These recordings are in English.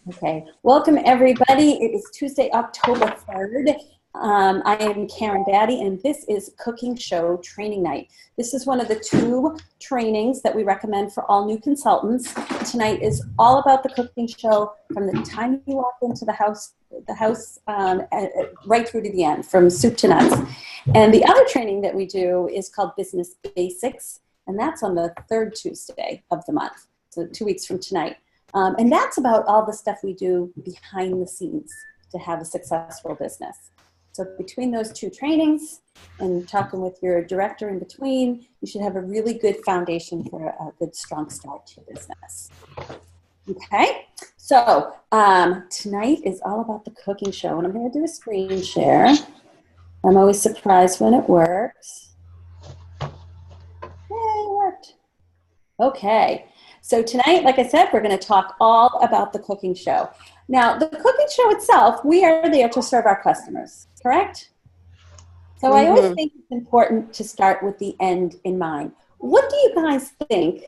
Okay, welcome everybody. It is Tuesday, October 3rd. I am Karyn Battey, and this is Cooking Show Training Night. This is one of the 2 trainings that we recommend for all new consultants. Tonight is all about the cooking show from the time you walk into the house right through to the end, from soup to nuts. And the other training that we do is called Business Basics, and that's on the 3rd Tuesday of the month, so 2 weeks from tonight. And that's about all the stuff we do behind the scenes to have a successful business. So between those 2 trainings and talking with your director in between, you should have a really good foundation for a good, strong start to your business. Okay, so tonight is all about the cooking show, and I'm going to do a screen share. I'm always surprised when it works. Yay, it worked. Okay. So tonight, like I said, we're going to talk all about the cooking show. Now, the cooking show itself, we are there to serve our customers, correct? So I always think it's important to start with the end in mind. What do you guys think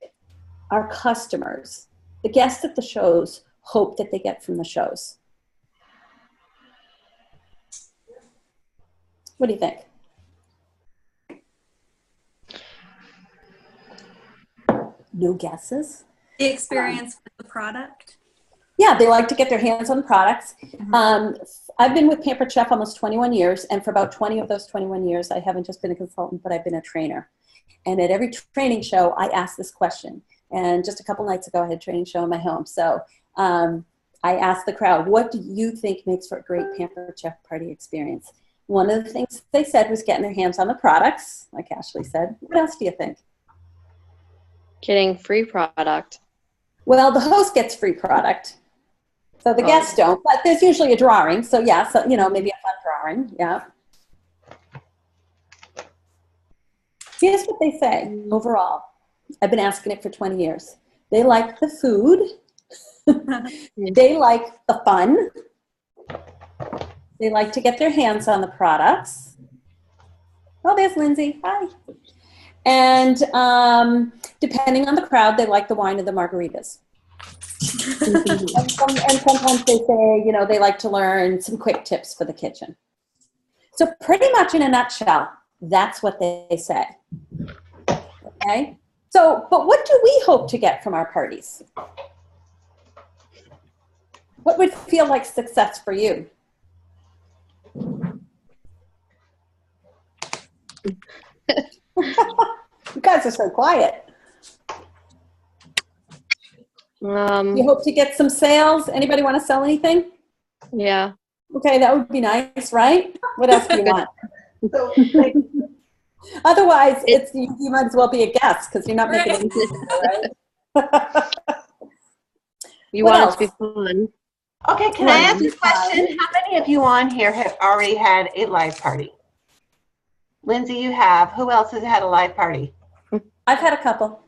our customers, the guests at the shows, hope that they get from the shows? What do you think? No guesses? The experience with the product? Yeah, they like to get their hands on products. I've been with Pampered Chef almost 21 years, and for about 20 of those 21 years, I haven't just been a consultant, but I've been a trainer. And at every training show, I ask this question. And just a couple nights ago, I had a training show in my home. So I asked the crowd, what do you think makes for a great Pampered Chef party experience? One of the things they said was getting their hands on the products, like Ashley said. What else do you think? Getting free product. Well, the host gets free product. So the guests don't, but there's usually a drawing. So yeah, so, you know, maybe a fun drawing, yeah. Here's what they say overall. I've been asking it for 20 years. They like the food. They like the fun. They like to get their hands on the products. Oh, there's Lindsay. Hi. And depending on the crowd, they like the wine or the margaritas. and sometimes they say, you know, they like to learn some quick tips for the kitchen. So pretty much in a nutshell, that's what they say. Okay? So, but what do we hope to get from our parties? What would feel like success for you? You guys are so quiet. You hope to get some sales? Anybody want to sell anything? Yeah. Okay, that would be nice, right? What else do you want? Otherwise, you might as well be a guest because you're not making anything, right? You want it to be fun. Okay, can I ask a question? How many of you on here have already had a live party? Lindsay, you have. Who else has had a live party? I've had a couple.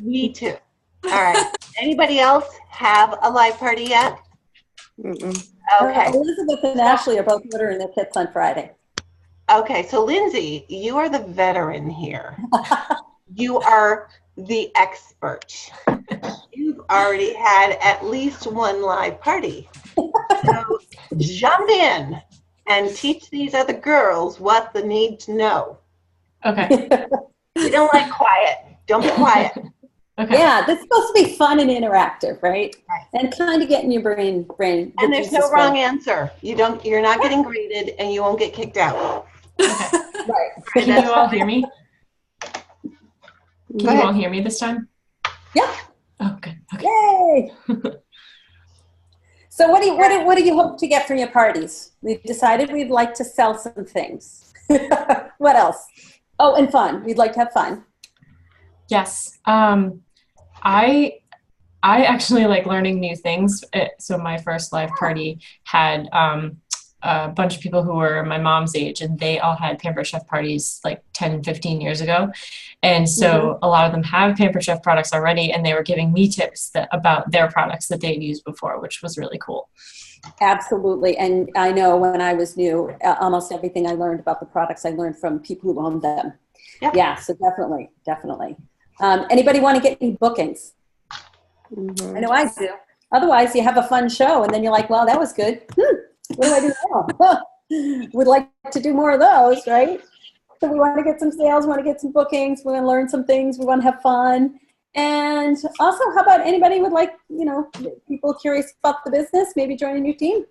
Me too. All right. Anybody else have a live party yet? Okay. Elizabeth and Ashley are both ordering their kits on Friday. Okay, so Lindsay, you are the veteran here. You are the expert. You've already had at least 1 live party. So jump in and teach these other girls what they need to know. Okay. You don't like quiet. Don't be quiet. Okay. Yeah, this is supposed to be fun and interactive, right? And kind of get in your brain. And there's no wrong answer. You're not getting graded, and you won't get kicked out. Okay. Right. Can you all hear me? Go Can you all hear me this time? Yeah. Oh, good. Okay. Yay! So what do you hope to get from your parties? We've decided we'd like to sell some things. What else? Oh, and fun. We'd like to have fun. Yes. I actually like learning new things. So my first live party had a bunch of people who were my mom's age, and they all had Pampered Chef parties like 10, 15 years ago. And so a lot of them have Pampered Chef products already, and they were giving me tips about their products that they'd used before, which was really cool. Absolutely. And I know when I was new, almost everything I learned about the products I learned from people who owned them. Yep. Yeah, so definitely. Anybody want to get any bookings? I know I do. Otherwise, you have a fun show, and then you're like, well, that was good. What do I do now? Would like to do more of those, right? So we want to get some sales, we want to get some bookings, we want to learn some things, we want to have fun. And also, how about anybody would like, people curious about the business, maybe joining your team?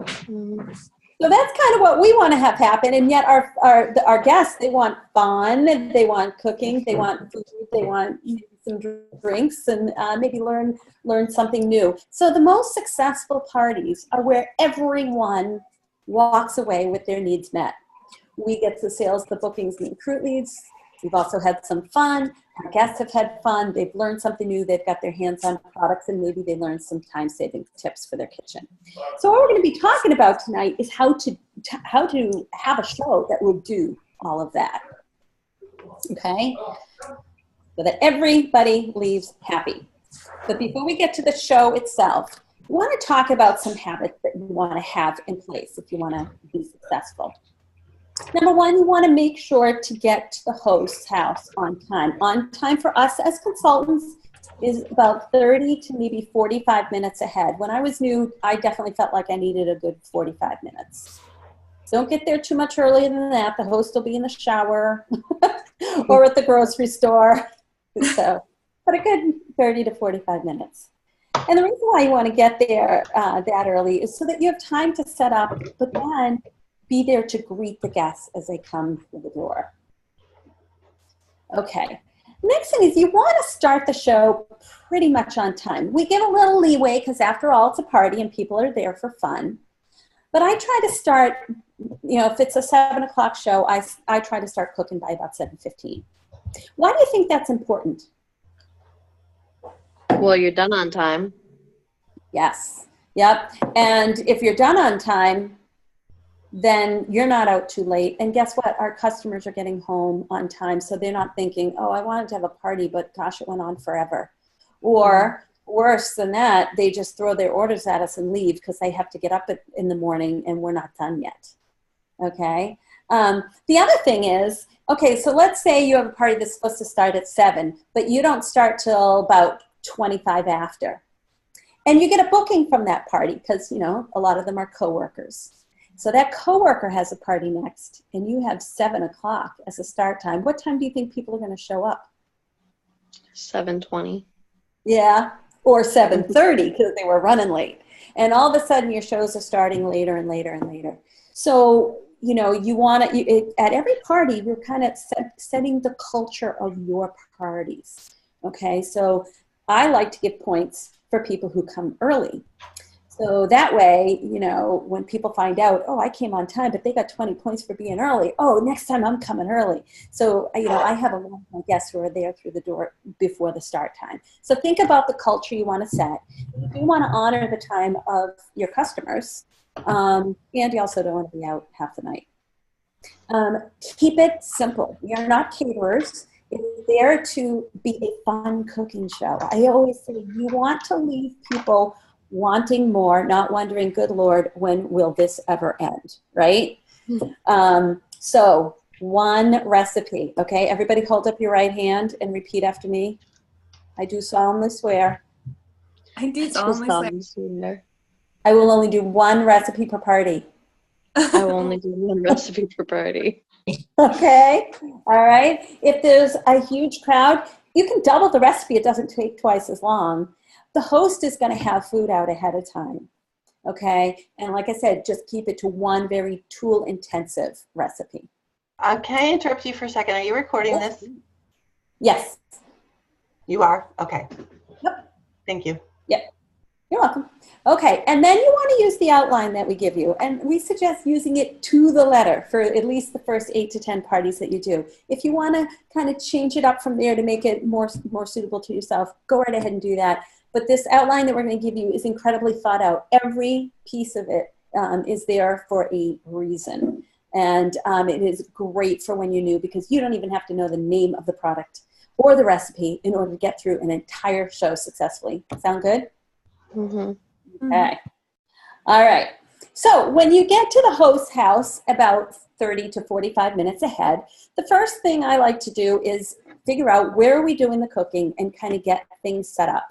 So that's kind of what we want to have happen. And yet our guests, they want fun, they want cooking, they want food, they want some drinks, and maybe learn something new. So the most successful parties are where everyone walks away with their needs met. We get the sales, the bookings, and the recruit leads. We've also had some fun. Our guests have had fun. They've learned something new. They've got their hands on products, and maybe they learned some time-saving tips for their kitchen. So what we're going to be talking about tonight is how to have a show that will do all of that. Okay? So that everybody leaves happy. But before we get to the show itself, we want to talk about some habits that you want to have in place if you want to be successful. Number one, you want to make sure to get to the host's house on time. On time for us as consultants is about 30 to maybe 45 minutes ahead. When I was new, I definitely felt like I needed a good 45 minutes. Don't get there too much earlier than that. The host will be in the shower or at the grocery store. So, but a good 30 to 45 minutes. And the reason why you want to get there that early is so that you have time to set up, but then be there to greet the guests as they come through the door. Okay. Next thing is you want to start the show pretty much on time. We give a little leeway because after all, it's a party and people are there for fun. But I try to start, if it's a 7 o'clock show, I try to start cooking by about 7:15. Why do you think that's important? Well, you're done on time. Yes. Yep. And if you're done on time, then you're not out too late. And guess what? Our customers are getting home on time. So they're not thinking, oh, I wanted to have a party, but gosh, it went on forever. Or worse than that, they just throw their orders at us and leave because they have to get up in the morning and we're not done yet. Okay. The other thing is, okay, so let's say you have a party that's supposed to start at 7, but you don't start till about 25 after. And you get a booking from that party because, a lot of them are coworkers. So that coworker has a party next, and you have 7 o'clock as a start time. What time do you think people are going to show up? 7:20. Yeah, or 7:30 because they were running late. And all of a sudden, your shows are starting later and later and later. So, you want to, at every party, you're kind of setting the culture of your parties. Okay, so I like to give points for people who come early. So that way, when people find out, oh, I came on time, but they got 20 points for being early. Oh, next time I'm coming early. So, I have a lot of my guests who are there through the door before the start time. So think about the culture you want to set. You want to honor the time of your customers. And you also don't want to be out half the night. Keep it simple. You're not caterers. It's there to be a fun cooking show. I always say you want to leave people wanting more, not wondering, good Lord, when will this ever end, right? So one recipe, okay? Everybody hold up your right hand and repeat after me. I do solemnly swear. I do solemnly swear. I will only do one recipe per party. I will only do one recipe per party. Okay, all right. If there's a huge crowd, you can double the recipe. It doesn't take twice as long. The host is going to have food out ahead of time, okay? And like I said, just keep it to one very tool-intensive recipe. Can I interrupt you for a second? Are you recording this? Yes. You are? Okay. Yep. Thank you. Yep. You're welcome. Okay, and then you want to use the outline that we give you, and we suggest using it to the letter for at least the first 8 to 10 parties that you do. If you want to kind of change it up from there to make it more suitable to yourself, go right ahead and do that. But this outline that we're going to give you is incredibly thought out. Every piece of it is there for a reason. And it is great for when you're new because you don't even have to know the name of the product or the recipe in order to get through an entire show successfully. Sound good? Mm-hmm. Okay. All right. So when you get to the host's house about 30 to 45 minutes ahead, the first thing I like to do is figure out where are we doing the cooking and kind of get things set up.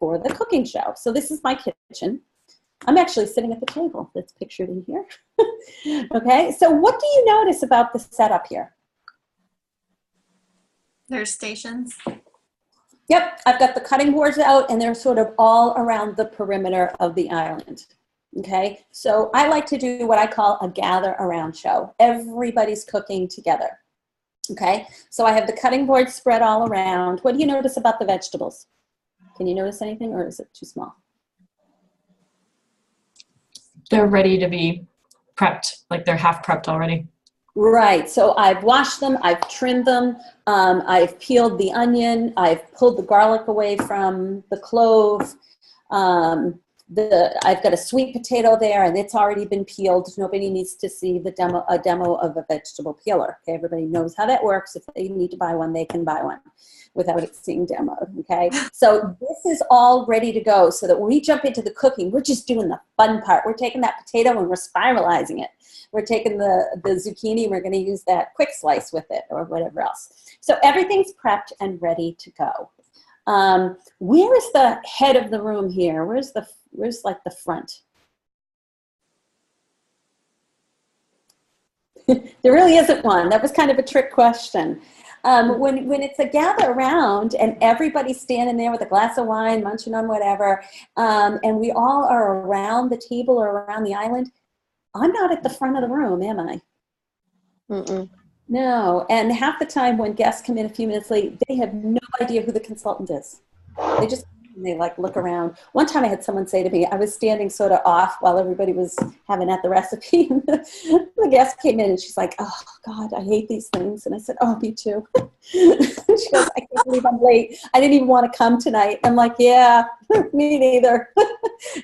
for the cooking show. So this is my kitchen. I'm actually sitting at the table that's pictured in here. Okay, so what do you notice about the setup here? There's stations. Yep, I've got the cutting boards out, and they're sort of all around the perimeter of the island. Okay, so I like to do what I call a gather around show. Everybody's cooking together. Okay, so I have the cutting board spread all around. What do you notice about the vegetables? Can you notice anything, or is it too small? They're ready to be prepped, like they're half prepped already. Right, so I've washed them, I've trimmed them, I've peeled the onion, I've pulled the garlic away from the clove. I've got a sweet potato there, and it's already been peeled. Nobody needs to see a demo of a vegetable peeler. Okay, everybody knows how that works. If they need to buy one, they can buy one without it being demoed. Okay, so this is all ready to go. So that when we jump into the cooking, we're just doing the fun part. We're taking that potato and we're spiralizing it. We're taking the zucchini. We're going to use that quick slice with it, or whatever else. So everything's prepped and ready to go. Where is the head of the room here? Where's like the front? There really isn't one. That was kind of a trick question. When it's a gather around and everybody's standing there with a glass of wine, munching on whatever, and we all are around the table or around the island, I'm not at the front of the room, am I? Mm-mm. No, and half the time when guests come in a few minutes late, they have no idea who the consultant is. They like look around. One time I had someone say to me, I was standing sort of off while everybody was having at the recipe. The guest came in and she's like, oh God, I hate these things. And I said, oh, me too. She goes, I can't believe I'm late. I didn't even want to come tonight. I'm like, yeah, me neither.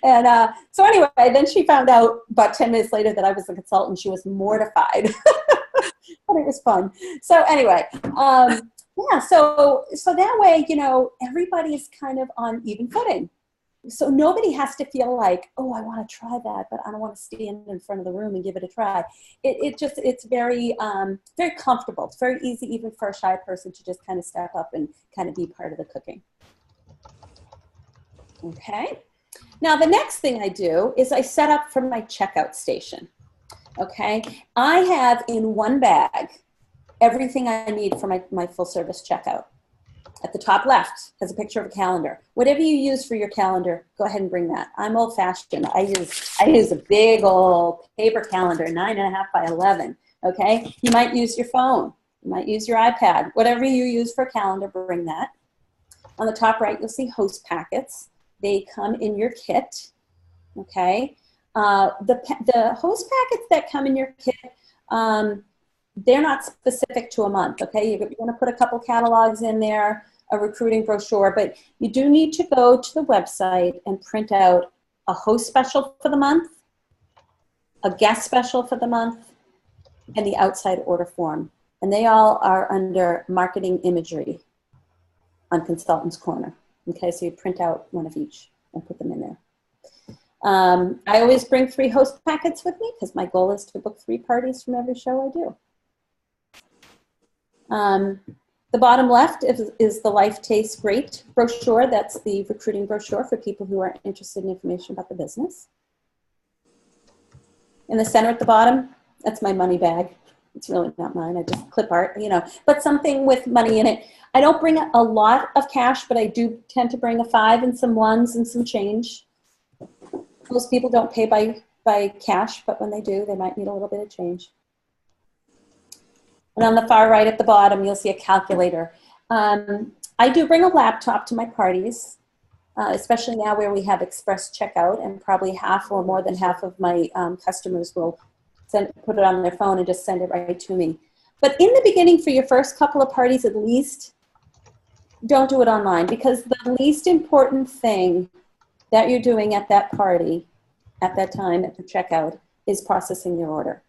And so anyway, then she found out about 10 minutes later that I was the consultant. She was mortified. But it was fun. So anyway, yeah, so that way, you know, everybody's kind of on even footing. So nobody has to feel like, oh, I want to try that, but I don't want to stand in front of the room and give it a try. It's very, very comfortable. It's very easy even for a shy person to just kind of step up and kind of be part of the cooking. Okay. Now, the next thing I do is I set up for my checkout station. Okay. I have in one bag everything I need for my full service checkout. At the top left has a picture of a calendar. Whatever you use for your calendar, go ahead and bring that. I'm old fashioned. I use a big old paper calendar, 9.5 by 11. Okay. You might use your phone. You might use your iPad. Whatever you use for a calendar, bring that. On the top right, you'll see host packets. They come in your kit. Okay. The host packets that come in your kit, they're not specific to a month, okay? You're going to put a couple catalogs in there, a recruiting brochure, but you do need to go to the website and print out a host special for the month, a guest special for the month, and the outside order form. And they all are under marketing imagery on Consultant's Corner. Okay, so you print out one of each and put them in there. I always bring 3 host packets with me because my goal is to book 3 parties from every show I do. The bottom left is the Life Tastes Great brochure. That's the recruiting brochure for people who are interested in information about the business. In the center at the bottom, that's my money bag. It's really not mine. I just clip art, you know, but something with money in it. I don't bring a lot of cash, but I do tend to bring a 5 and some 1s and some change. Most people don't pay by cash, but when they do, they might need a little bit of change. And on the far right at the bottom, you'll see a calculator. I do bring a laptop to my parties, especially now where we have express checkout, and probably half or more than half of my customers will put it on their phone and just send it right to me. But in the beginning, for your first couple of parties at least, don't do it online, because the least important thing that you're doing at that party, at that time, at the checkout, is processing your order.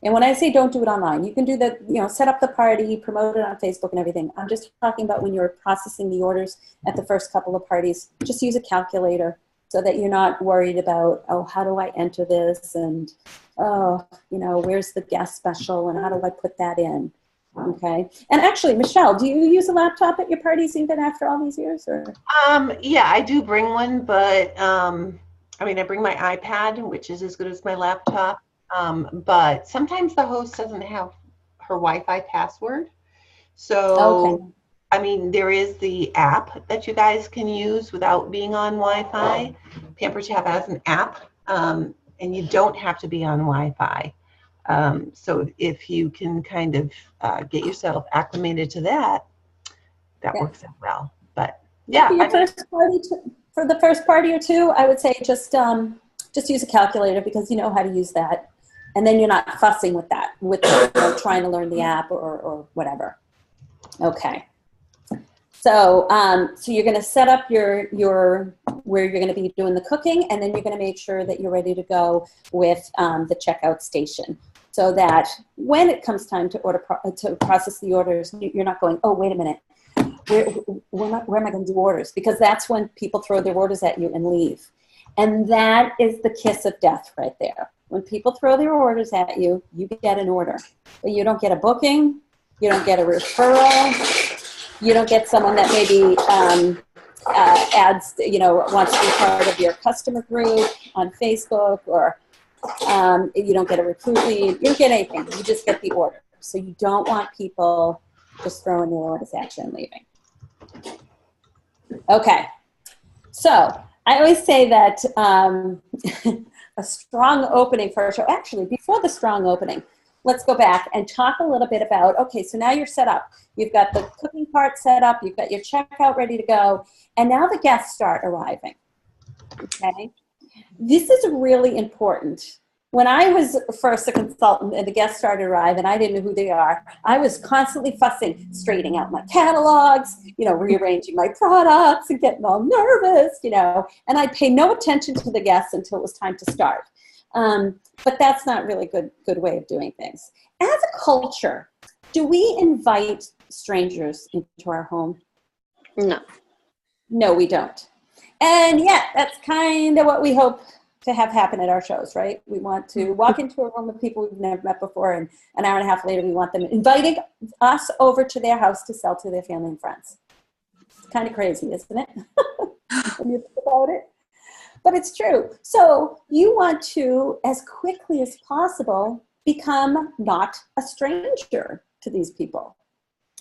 And when I say don't do it online, you can do the, you know, set up the party, promote it on Facebook and everything. I'm just talking about when you're processing the orders at the first couple of parties, just use a calculator so that you're not worried about, oh, how do I enter this? And, oh, you know, where's the guest special and how do I put that in? Okay. And actually, Michelle, do you use a laptop at your parties even after all these years? Or? Yeah, I do bring one, but I mean, I bring my iPad, which is as good as my laptop. But sometimes the host doesn't have her Wi-Fi password. So, Okay. I mean, there is the app that you guys can use without being on Wi-Fi. Pampered Chef has an app, and you don't have to be on Wi-Fi. So if you can kind of get yourself acclimated to that, that works out well. But yeah, For your first party, for the first party or two, I would say just use a calculator because you know how to use that, and then you're not fussing with that, with trying to learn the app or whatever. Okay. So so you're going to set up your where you're going to be doing the cooking, and then you're going to make sure that you're ready to go with the checkout station, so that when it comes time to to process the orders, you're not going, oh, wait a minute, where am I going to do orders? Because that's when people throw their orders at you and leave. And that is the kiss of death right there. When people throw their orders at you, you get an order. But you don't get a booking, you don't get a referral, you don't get someone that maybe adds, wants to be part of your customer group on Facebook, or you don't get a recruit lead. You don't get anything. You just get the order. So you don't want people just throwing their orders at you and leaving. Okay. So I always say that a strong opening for a show, actually, before the strong opening, let's go back and talk a little bit about, okay, so now you're set up. You've got the cooking part set up. You've got your checkout ready to go. And now the guests start arriving. Okay. This is really important. When I was first a consultant and the guests started to arrive and I didn't know who they are, I was constantly fussing, straightening out my catalogs, rearranging my products and getting all nervous, and I'd pay no attention to the guests until it was time to start. But that's not really a good way of doing things. As a culture, do we invite strangers into our home? No. No, we don't. And yet, that's kind of what we hope to have happen at our shows, right? We want to walk into a room of people we've never met before, and an hour and a half later, we want them inviting us over to their house to sell to their family and friends. It's kind of crazy, isn't it? When you think about it. But it's true. So you want to, as quickly as possible, become not a stranger to these people,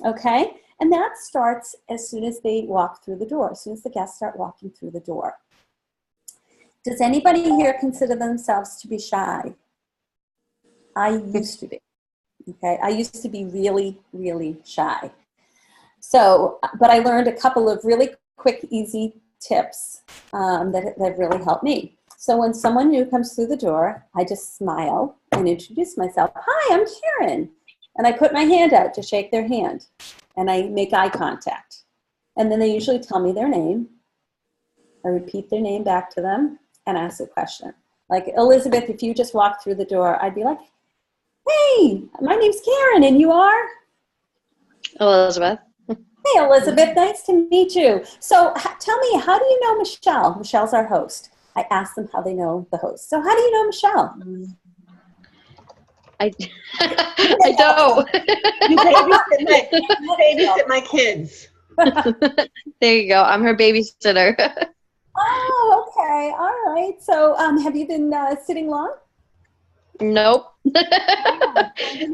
okay? And that starts as soon as they walk through the door, as soon as the guests start walking through the door. Does anybody here consider themselves to be shy? I used to be, okay? I used to be really, really shy. So, but I learned a couple of really quick, easy tips that really helped me. So when someone new comes through the door, I just smile and introduce myself. Hi, I'm Karyn. And I put my hand out to shake their hand. And I make eye contact. And then they usually tell me their name. I repeat their name back to them and ask a question. Like, Elizabeth, if you just walked through the door, I'd be like, hey, my name's Karyn, and you are? Elizabeth. Hey, Elizabeth, nice to meet you. So tell me, how do you know Michelle? Michelle's our host. I asked them how they know the host. So how do you know Michelle? I don't. You babysit my kids. There you go. I'm her babysitter. Oh, okay. All right. So have you been sitting long? Nope.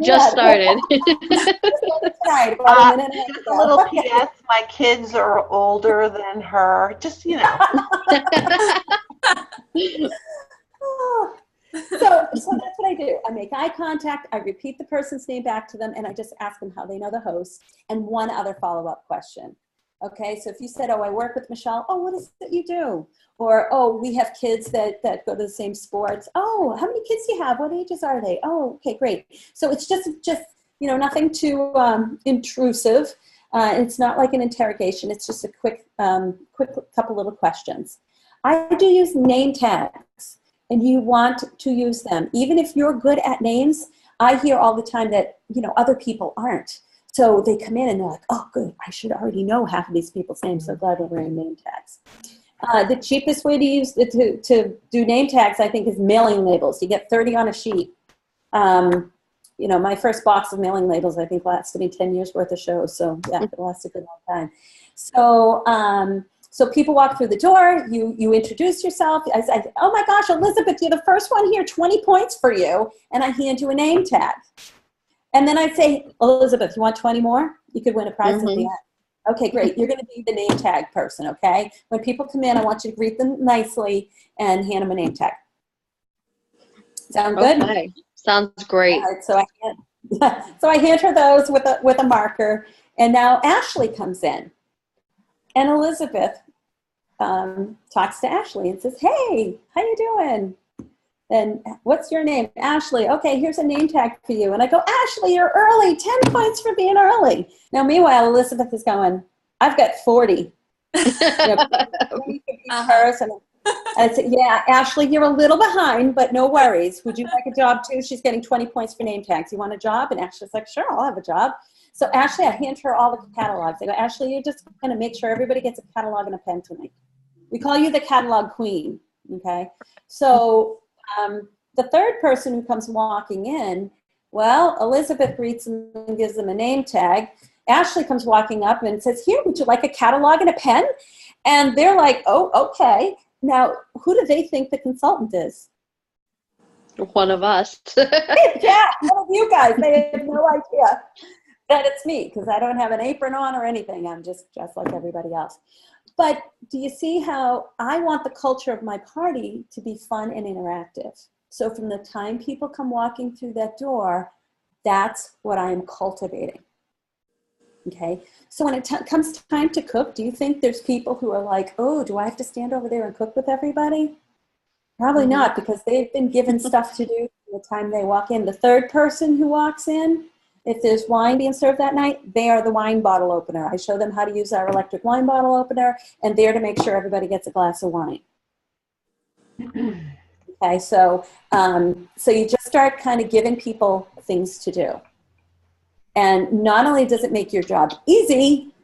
Just started. Right, about a minute and Just a little PS, my kids are older than her. Just, Oh. So that's what I do. I make eye contact, I repeat the person's name back to them, and I just ask them how they know the host, and one other follow-up question. Okay, so if you said, oh, I work with Michelle, oh, what is it you do? Or, oh, we have kids that go to the same sports. Oh, how many kids do you have? What ages are they? Oh, okay, great. So it's just nothing too intrusive. It's not like an interrogation. It's just a quick couple little questions. I do use name tags. And you want to use them. Even if you're good at names, I hear all the time that, other people aren't. So they come in and they're like, oh, good, I should already know half of these people's names. So glad we're wearing name tags. The cheapest way to do name tags, I think, is mailing labels. You get 30 on a sheet. you know, my first box of mailing labels, I think, lasted me 10 years worth of shows. So yeah, it lasted a good long time. So, so people walk through the door, you introduce yourself. I say, oh my gosh, Elizabeth, you're the first one here, 20 points for you. And I hand you a name tag. And then I say, Elizabeth, you want 20 more? You could win a prize at the end. Okay, great. You're going to be the name tag person, okay? When people come in, I want you to greet them nicely and hand them a name tag. Sound good? Okay. Sounds great. All right, so I hand her those with a marker, and now Ashley comes in, and Elizabeth talks to Ashley and says, "Hey, how you doing? And what's your name?" "Ashley." "Okay, here's a name tag for you." And I go, "Ashley, you're early. 10 points for being early." Now, meanwhile, Elizabeth is going, "I've got 40." Hers, and I said, "Yeah, Ashley, you're a little behind, but no worries. Would you like a job too?" She's getting 20 points for name tags. "You want a job?" And Ashley's like, "Sure, I'll have a job." So Ashley, I hand her all the catalogs. I go, "Ashley, you're just going to make sure everybody gets a catalog and a pen tonight. We call you the catalog queen." Okay. So the third person who comes walking in, well, Elizabeth greets them and gives them a name tag. Ashley comes walking up and says, "Here, would you like a catalog and a pen?" And they're like, "Oh, okay." Now, who do they think the consultant is? One of us. Yeah, one of you guys. They have no idea that it's me because I don't have an apron on or anything. I'm just dressed like everybody else. But do you see how I want the culture of my party to be fun and interactive? So from the time people come walking through that door, that's what I'm cultivating. Okay, so when it comes time to cook, do you think there's people who are like, "Oh, do I have to stand over there and cook with everybody?" Probably not, because they've been given stuff to do from the time they walk in. The third person who walks in, if there's wine being served that night, they are the wine bottle opener. I show them how to use our electric wine bottle opener, and they're to make sure everybody gets a glass of wine. Okay, so you just start kind of giving people things to do. And not only does it make your job easy,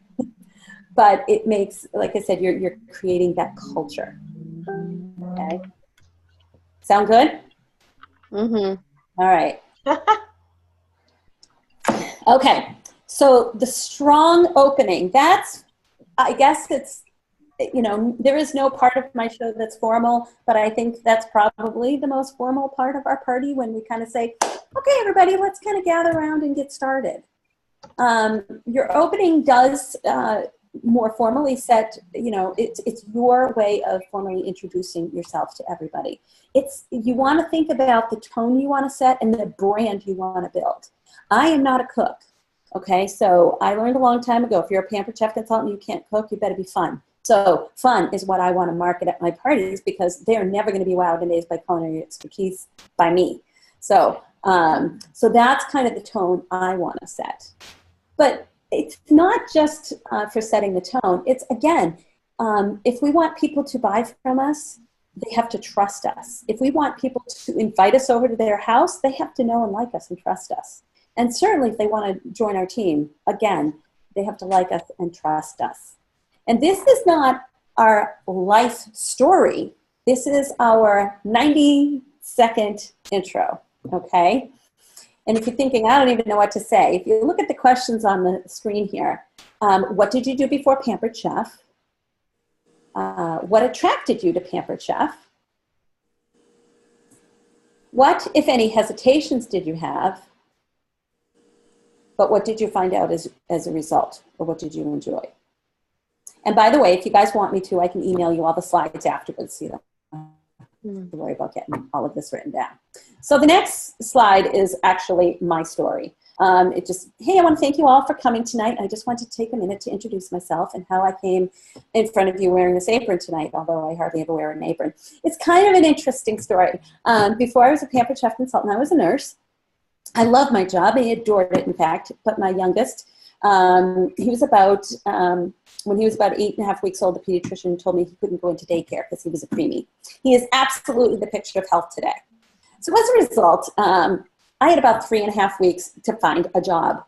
but it makes, like I said, you're creating that culture. Okay. Sound good? Mm-hmm. All right. Okay. So the strong opening, that's, I guess it's, you know, there is no part of my show that's formal, but I think that's probably the most formal part of our party when we kind of say, "Okay, everybody, let's kind of gather around and get started." Your opening does more formally set, you know, it's your way of formally introducing yourself to everybody. You want to think about the tone you want to set and the brand you want to build. I am not a cook, okay? So I learned a long time ago, if you're a Pampered Chef consultant, you can't cook, you better be fun. So fun is what I want to market at my parties because they're never going to be wowed and amazed by culinary expertise by me. So that's kind of the tone I want to set. But it's not just for setting the tone. It's, again, if we want people to buy from us, they have to trust us. If we want people to invite us over to their house, they have to know and like us and trust us. And certainly if they want to join our team, again, they have to like us and trust us. And this is not our life story. This is our 90-second intro, okay? And if you're thinking, I don't even know what to say, if you look at the questions on the screen here, what did you do before Pampered Chef? What attracted you to Pampered Chef? What, if any, hesitations did you have? But what did you find out as a result? Or what did you enjoy? And by the way, if you guys want me to, I can email you all the slides afterwards so you don't have to worry about getting all of this written down. So the next slide is actually my story. Hey, I want to thank you all for coming tonight. I just want to take a minute to introduce myself and how I came in front of you wearing this apron tonight, although I hardly ever wear an apron. It's kind of an interesting story. Before I was a Pampered Chef consultant, I was a nurse. I love my job. I adored it, in fact. But my youngest, he was about, when he was about 8.5 weeks old, the pediatrician told me he couldn't go into daycare because he was a preemie. He is absolutely the picture of health today. So as a result, I had about 3.5 weeks to find a job,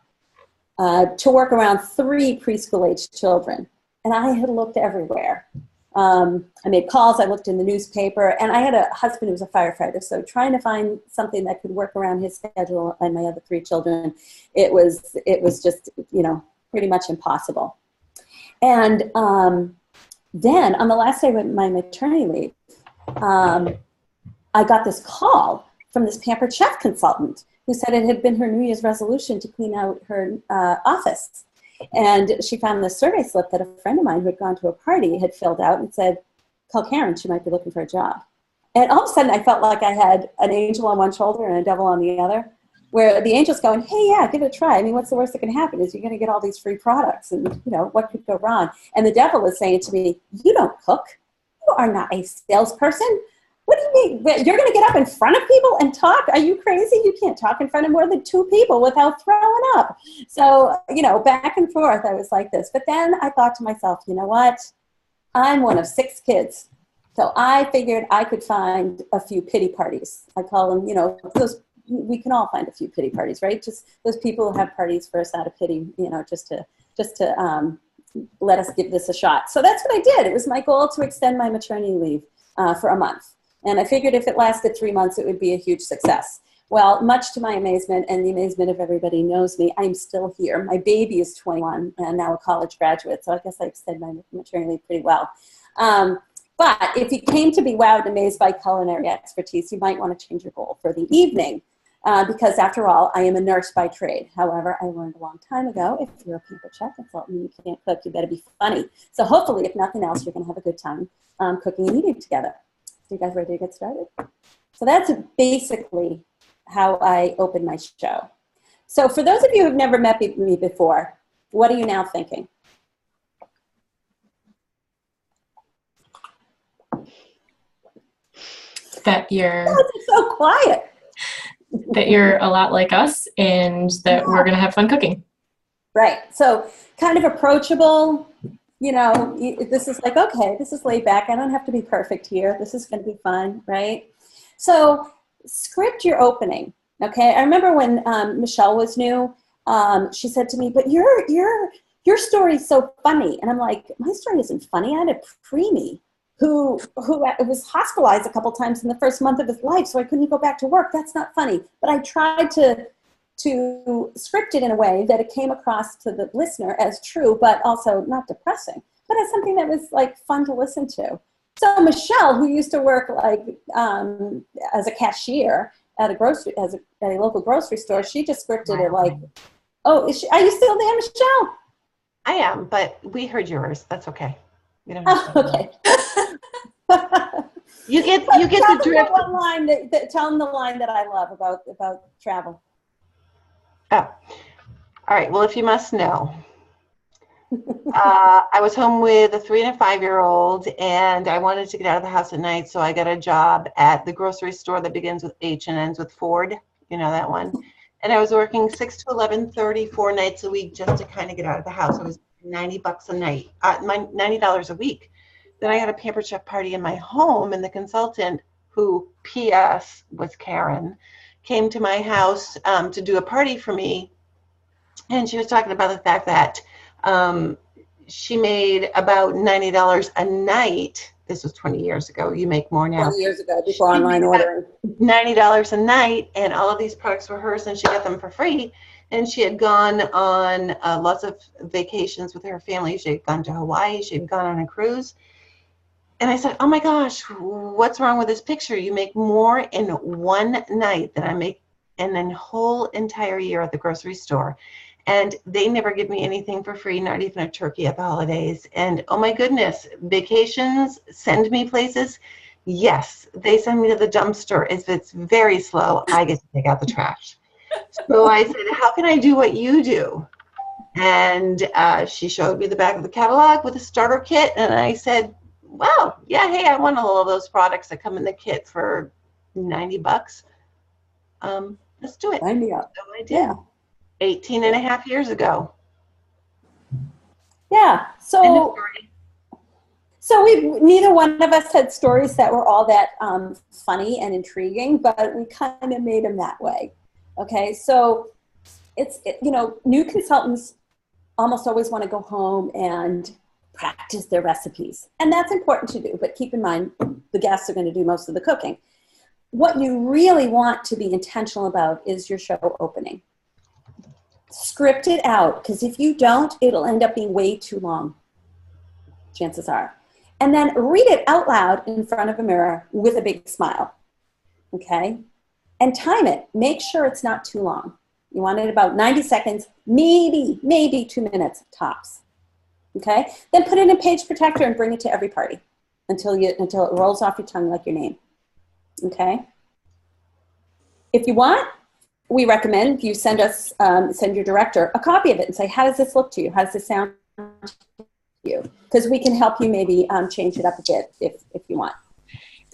to work around 3 preschool-aged children. And I had looked everywhere. I made calls, I looked in the newspaper, and I had a husband who was a firefighter, so trying to find something that could work around his schedule and my other 3 children, it was just, pretty much impossible. And then on the last day of my maternity leave, I got this call from this Pampered Chef consultant who said it had been her New Year's resolution to clean out her office. And she found this survey slip that a friend of mine who had gone to a party had filled out and said, call Karyn, she might be looking for a job. And all of a sudden I felt like I had an angel on one shoulder and a devil on the other, where the angel's going, hey, yeah, give it a try. I mean, what's the worst that can happen is you're going to get all these free products and, what could go wrong? And the devil was saying to me, you don't cook. You are not a salesperson. What do you mean? You're going to get up in front of people and talk? Are you crazy? You can't talk in front of more than 2 people without throwing up. So, back and forth, I was like this. But then I thought to myself, you know what? I'm one of 6 kids. So I figured I could find a few pity parties. I call them, we can all find a few pity parties, right? Just those people who have parties for us out of pity, just to let us give this a shot. So that's what I did. It was my goal to extend my maternity leave for a month. And I figured if it lasted 3 months, it would be a huge success. Well, much to my amazement and the amazement of everybody who knows me, I'm still here. My baby is 21 and now a college graduate, so I guess I extend my maternity leave pretty well. But if you came to be wowed and amazed by culinary expertise, you might want to change your goal for the evening. Because after all, I am a nurse by trade. However, I learned a long time ago, if you're a Pampered Chef consultant and you can't cook, you better be funny. So hopefully, if nothing else, you're going to have a good time cooking and eating together. So you guys ready to get started? So that's basically how I open my show. So for those of you who've never met me before, what are you now thinking? That you're so quiet. That you're a lot like us and that we're going to have fun cooking. Right. So kind of approachable. This is like, okay, this is laid back. I don't have to be perfect here. This is going to be fun, right? So script your opening, okay? I remember when Michelle was new, she said to me, but your story is so funny. And I'm like, my story isn't funny. I had a preemie who was hospitalized a couple times in the first month of his life, so I couldn't go back to work. That's not funny. But I tried to script it in a way that it came across to the listener as true, but also not depressing, but as something that was like fun to listen to. So Michelle, who used to work as a cashier at a local grocery store, she just scripted it like, oh, are you still there, Michelle? I am, but we heard yours. That's okay. We don't have to okay. You get the drift. Tell them the line that I love about travel. Oh, all right. Well, if you must know, I was home with a 3- and a 5-year-old, and I wanted to get out of the house at night, so I got a job at the grocery store that begins with H and ends with Ford. You know that one. And I was working 6 to 11:30, 4 nights a week, just to kind of get out of the house. It was $90 a night, $90 a week. Then I had a Pampered Chef party in my home, and the consultant, who P.S. was Karyn, came to my house to do a party for me, and she was talking about the fact that she made about $90 a night. This was 20 years ago. You make more now. 20 years ago, before online ordering. $90 a night, and all of these products were hers, and she got them for free. And she had gone on lots of vacations with her family. She had gone to Hawaii. She had gone on a cruise. And I said, oh my gosh, what's wrong with this picture? You make more in one night than I make in a whole entire year at the grocery store. And they never give me anything for free, not even a turkey at the holidays. And oh my goodness, vacations send me places. Yes, they send me to the dumpster. If it's very slow, I get to take out the trash. So I said, how can I do what you do? And she showed me the back of the catalog with a starter kit. And I said, wow, yeah, hey, I want all of those products that come in the kit for $90. Let's do it. Sign me up. So I did. Yeah. 18 and a half years ago. Yeah. So neither one of us had stories that were all that funny and intriguing, but we kind of made them that way. Okay. So new consultants almost always want to go home and practice their recipes. And that's important to do, but keep in mind, the guests are going to do most of the cooking. What you really want to be intentional about is your show opening. Script it out, because if you don't, it'll end up being way too long, chances are. And then read it out loud in front of a mirror with a big smile, okay? And time it. Make sure it's not too long. You want it about 90 seconds, maybe 2 minutes tops, okay? Then put it in Page Protector and bring it to every party until it rolls off your tongue like your name, okay? If you want, we recommend you send your director a copy of it and say, how does this look to you? How does this sound to you? Because we can help you maybe change it up a bit if you want.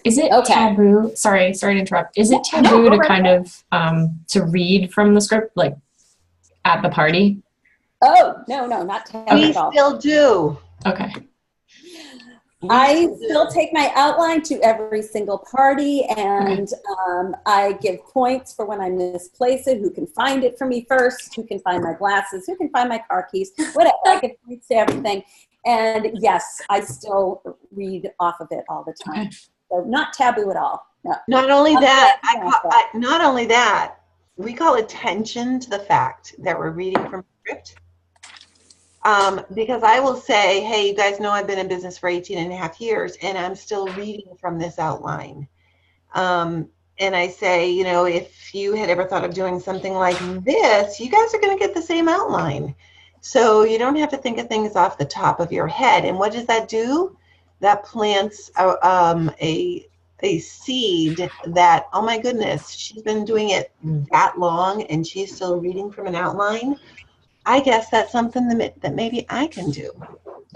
Is it taboo? Sorry to interrupt. Is it taboo to kind of to read from the script, like at the party? Oh, no, not taboo We at all. still do. Okay. I still take my outline to every single party, and I give points for when I misplace it, who can find it for me first, who can find my glasses, who can find my car keys, whatever. I give points to everything. And yes, I still read off of it all the time. Okay. So not taboo at all. No. Not only that, we call attention to the fact that we're reading from script. Because I will say, hey, you guys know I've been in business for 18 and a half years, and I'm still reading from this outline. And I say, if you had ever thought of doing something like this, you guys are going to get the same outline. So you don't have to think of things off the top of your head. And what does that do? That plants a seed that, oh my goodness, she's been doing it that long and she's still reading from an outline. I guess that's something that maybe I can do.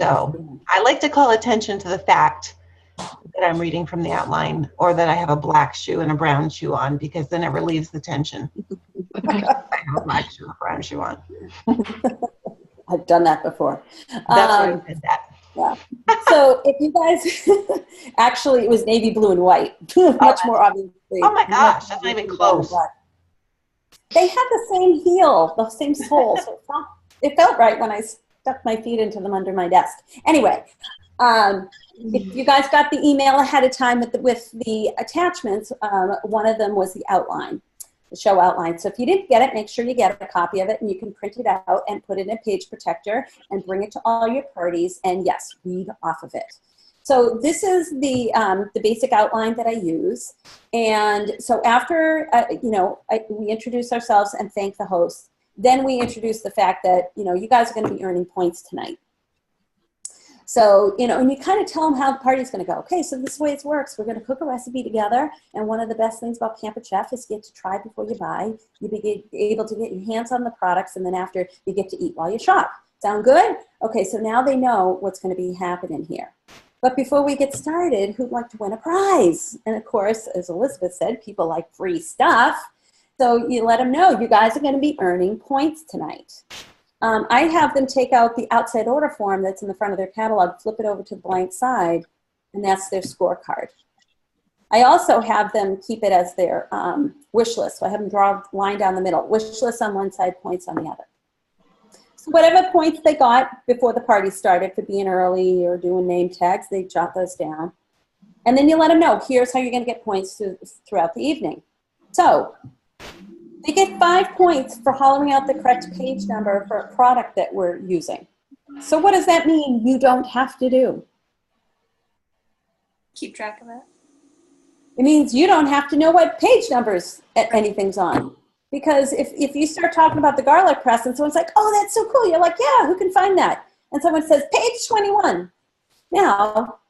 So I like to call attention to the fact that I'm reading from the outline, or that I have a black shoe and a brown shoe on, because then it relieves the tension. I have a black shoe and a brown shoe on. I've done that before. That's why I said that. Yeah. So if you guys, actually it was navy blue and white, much more obviously. Oh my gosh, that's not even close. They had the same heel, the same sole, so it felt right when I stuck my feet into them under my desk. Anyway, if you guys got the email ahead of time with the attachments, one of them was the outline, the show outline. So if you didn't get it, make sure you get a copy of it, and you can print it out and put it in a Page Protector and bring it to all your parties, and yes, read off of it. So this is the basic outline that I use. And so after, we introduce ourselves and thank the hosts, then we introduce the fact that, you guys are going to be earning points tonight. So, and you kind of tell them how the party's going to go. Okay, so this is the way it works. We're going to cook a recipe together. And one of the best things about Pampered Chef is you get to try before you buy. You be able to get your hands on the products, and then after you get to eat while you shop. Sound good? Okay, so now they know what's going to be happening here. But before we get started, who'd like to win a prize? And of course, as Elizabeth said, people like free stuff. So you let them know you guys are going to be earning points tonight. I have them take out the outside order form that's in the front of their catalog, flip it over to the blank side, and that's their scorecard. I also have them keep it as their wish list. So I have them draw a line down the middle. Wish list on one side, points on the other. So whatever points they got before the party started for being early or doing name tags, they jot those down. And then you let them know, here's how you're going to get points throughout the evening. So they get 5 points for hollering out the correct page number for a product that we're using. So what does that mean you don't have to do? Keep track of it. It means you don't have to know what page numbers anything's on. Because if you start talking about the garlic press and someone's like, oh, that's so cool. You're like, yeah, who can find that? And someone says, page 21. Now,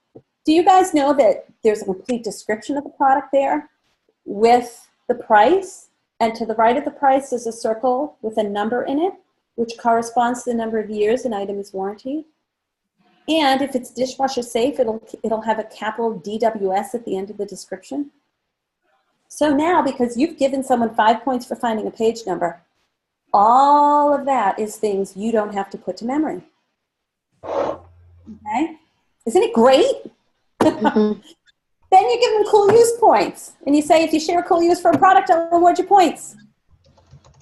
do you guys know that there's a complete description of the product there with the price? And to the right of the price is a circle with a number in it, which corresponds to the number of years an item is warranted. And if it's dishwasher safe, it'll have a capital DWS at the end of the description. So now, because you've given someone 5 points for finding a page number, all of that is things you don't have to put to memory. Okay? Isn't it great? Mm-hmm. Then you give them cool use points. And you say, if you share cool use for a product, I'll reward you points.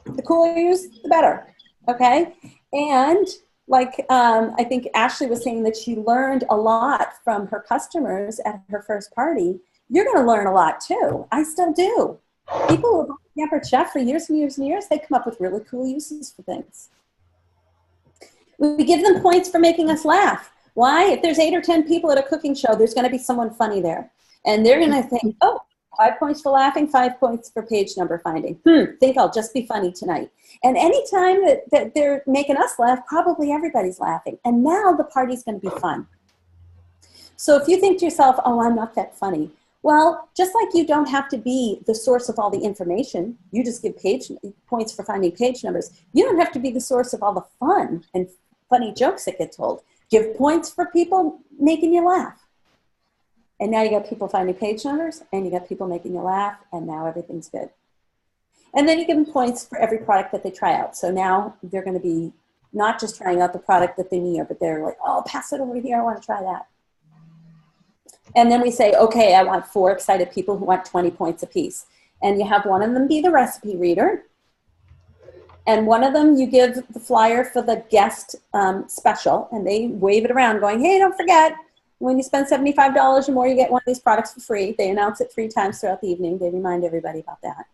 The cooler use, the better. Okay? And Like, I think Ashley was saying that she learned a lot from her customers at her first party. You're going to learn a lot too. I still do. People who have been Pampered Chef for years and years and years, they come up with really cool uses for things. We give them points for making us laugh. Why? If there's 8 or 10 people at a cooking show, there's going to be someone funny there. And they're going to think, oh, 5 points for laughing, 5 points for page number finding. Think I'll just be funny tonight. And anytime that they're making us laugh, probably everybody's laughing. And now the party's going to be fun. So if you think to yourself, oh, I'm not that funny. Well, just like you don't have to be the source of all the information, you just give points for finding page numbers. You don't have to be the source of all the fun and funny jokes that get told. Give points for people making you laugh. And now you got people finding page numbers, and you got people making you laugh, and now everything's good. And then you give them points for every product that they try out. So now they're going to be not just trying out the product that they need, but they're like, oh, pass it over here, I want to try that. And then we say, okay, I want 4 excited people who want 20 points apiece. And you have one of them be the recipe reader. And one of them, you give the flyer for the guest special, and they wave it around going, hey, don't forget, when you spend $75 or more, you get one of these products for free. They announce it 3 times throughout the evening. They remind everybody about that.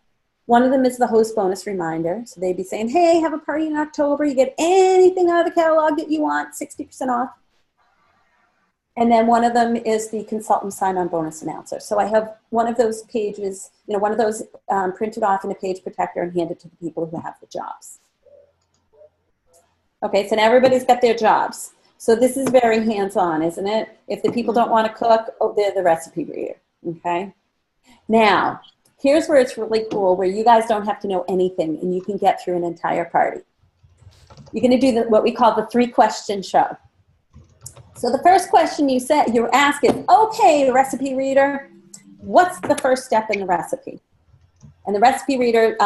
One of them is the host bonus reminder. So they'd be saying, hey, have a party in October. You get anything out of the catalog that you want, 60% off. And then one of them is the consultant sign-on bonus announcer. So I have one of those pages, one of those printed off in a page protector and handed to the people who have the jobs. Okay, so now everybody's got their jobs. So this is very hands-on, isn't it? If the people don't want to cook, oh, they're the recipe reader, okay? Now, here's where it's really cool, where you guys don't have to know anything and you can get through an entire party. You're going to do what we call the 3-question show. So the first question you ask is, okay, recipe reader, what's the first step in the recipe? And the recipe reader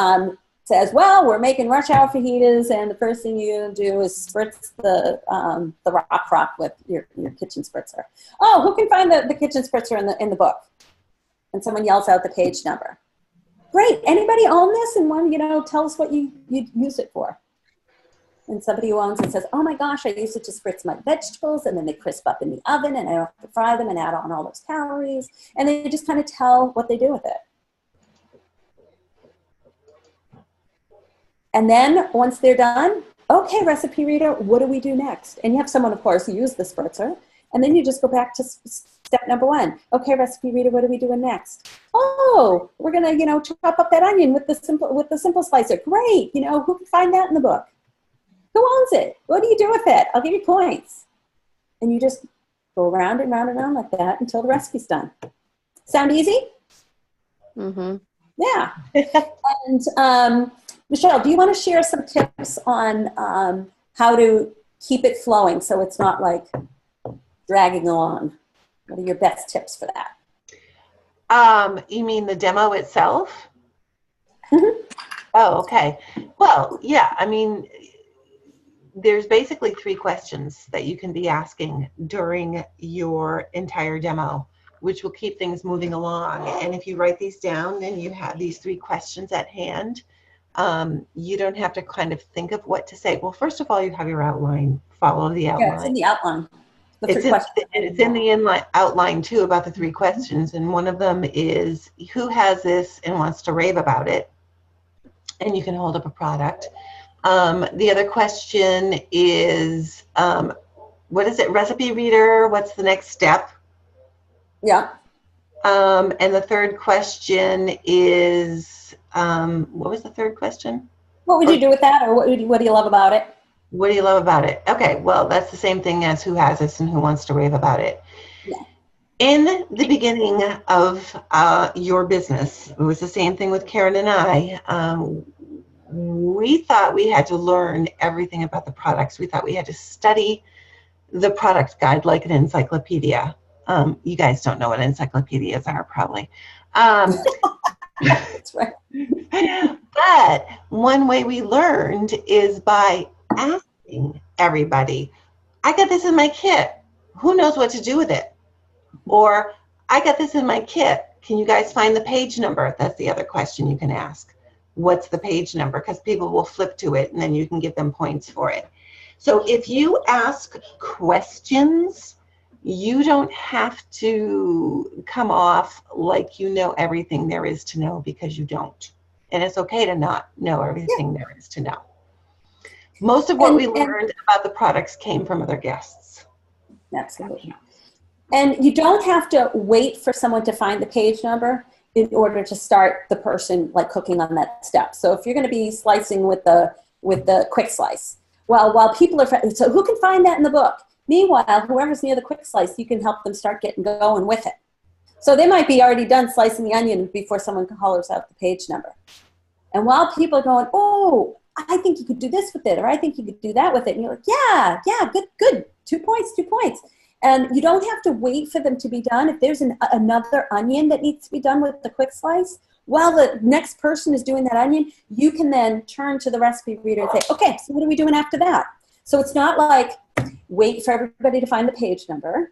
says, well, we're making rush hour fajitas, and the first thing you do is spritz the rock with your kitchen spritzer. Oh, who can find the kitchen spritzer in the book? And someone yells out the page number. Great, anybody own this and want to, tell us what you use it for? And somebody who owns it says, oh my gosh, I use it to spritz my vegetables, and then they crisp up in the oven, and I don't have to fry them and add on all those calories. And they just kind of tell what they do with it. And then once they're done, okay, recipe reader, what do we do next? And you have someone, of course, use the spritzer. And then you just go back to step number 1. Okay, recipe reader, what are we doing next? Oh, we're going to, chop up that onion with the simple slicer. Great. Who can find that in the book? Who owns it? What do you do with it? I'll give you points. And you just go around and round and round like that until the recipe's done. Sound easy? Mm-hmm. Yeah. And Michelle, do you want to share some tips on how to keep it flowing so it's not like dragging along? What are your best tips for that? You mean the demo itself? Mm-hmm. Oh, okay. Well, yeah, I mean, there's basically 3 questions that you can be asking during your entire demo, which will keep things moving along. And if you write these down, then you have these 3 questions at hand. You don't have to kind of think of what to say. Well, first of all, you have your outline. Follow the outline. Yeah, it's in the outline. It's in the outline, too, about the 3 questions. And one of them is, who has this and wants to rave about it? And you can hold up a product. The other question is, what is it? Recipe reader, what's the next step? Yeah. And the third question is, what was the third question? What would you do with that, or what do you love about it? What do you love about it? Okay, well, that's the same thing as who has this and who wants to rave about it. Yeah. In the beginning of your business, it was the same thing with Karyn and I. We thought we had to learn everything about the products. We thought we had to study the product guide like an encyclopedia. You guys don't know what encyclopedias are, probably. That's right. But one way we learned is by asking everybody, I got this in my kit. Who knows what to do with it? Or, I got this in my kit. Can you guys find the page number? That's the other question you can ask. What's the page number? Because people will flip to it, and then you can give them points for it. So if you ask questions, you don't have to come off like you know everything there is to know, because you don't. And it's okay to not know everything there is to know. Most of what we learned about the products came from other guests. Absolutely. And you don't have to wait for someone to find the page number in order to start the person like cooking on that step. So if you're going to be slicing with the quick slice, well, while people are, so who can find that in the book? Meanwhile, whoever's near the quick slice, you can help them start getting going with it. So they might be already done slicing the onion before someone hollers out the page number. And while people are going, oh, I think you could do this with it, or I think you could do that with it. And you're like, yeah, good. 2 points, 2 points. And you don't have to wait for them to be done. If there's another onion that needs to be done with the quick slice, while the next person is doing that onion, you can then turn to the recipe reader and say, okay, so what are we doing after that? So it's not like wait for everybody to find the page number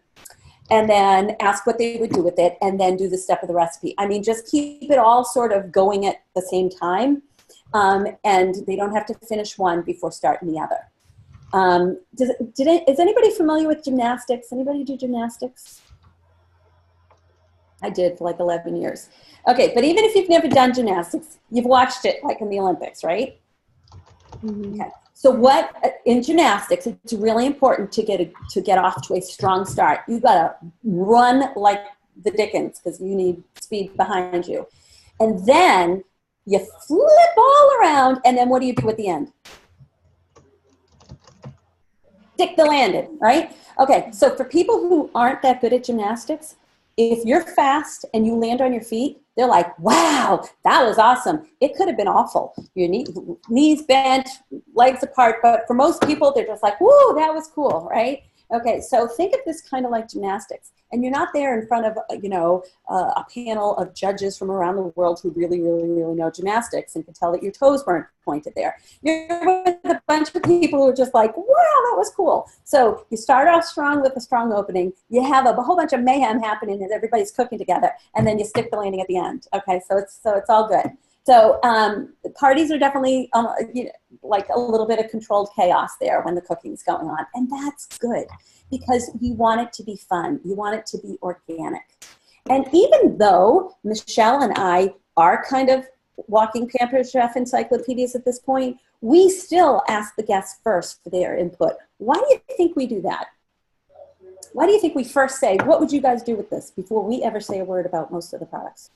and then ask what they would do with it and then do the step of the recipe. I mean, just keep it all sort of going at the same time. And they don't have to finish one before starting the other. Is anybody familiar with gymnastics? Anybody do gymnastics? I did for like 11 years. Okay, but even if you've never done gymnastics, you've watched it like in the Olympics, right? Mm-hmm. Okay. So what in gymnastics, it's really important to get off to a strong start. You gotta run like the dickens because you need speed behind you. And then you flip all around, and then what do you do at the end? Stick the landing, right? Okay, so for people who aren't that good at gymnastics, if you're fast and you land on your feet, they're like, wow, that was awesome. It could have been awful. Your knees bent, legs apart, but for most people, they're just like, woo, that was cool, right? Okay, so think of this kind of like gymnastics. And you're not there in front of, a panel of judges from around the world who really, really, really know gymnastics and can tell that your toes weren't pointed there. You're with a bunch of people who are just like, wow, that was cool. So you start off strong with a strong opening. You have a whole bunch of mayhem happening as everybody's cooking together, and then you stick the landing at the end. Okay, so it's all good. So parties are definitely like a little bit of controlled chaos there when the cooking's going on. And that's good because you want it to be fun. You want it to be organic. And even though Michelle and I are kind of walking Pampered Chef encyclopedias at this point, we still ask the guests first for their input. Why do you think we do that? Why do you think we first say, what would you guys do with this before we ever say a word about most of the products?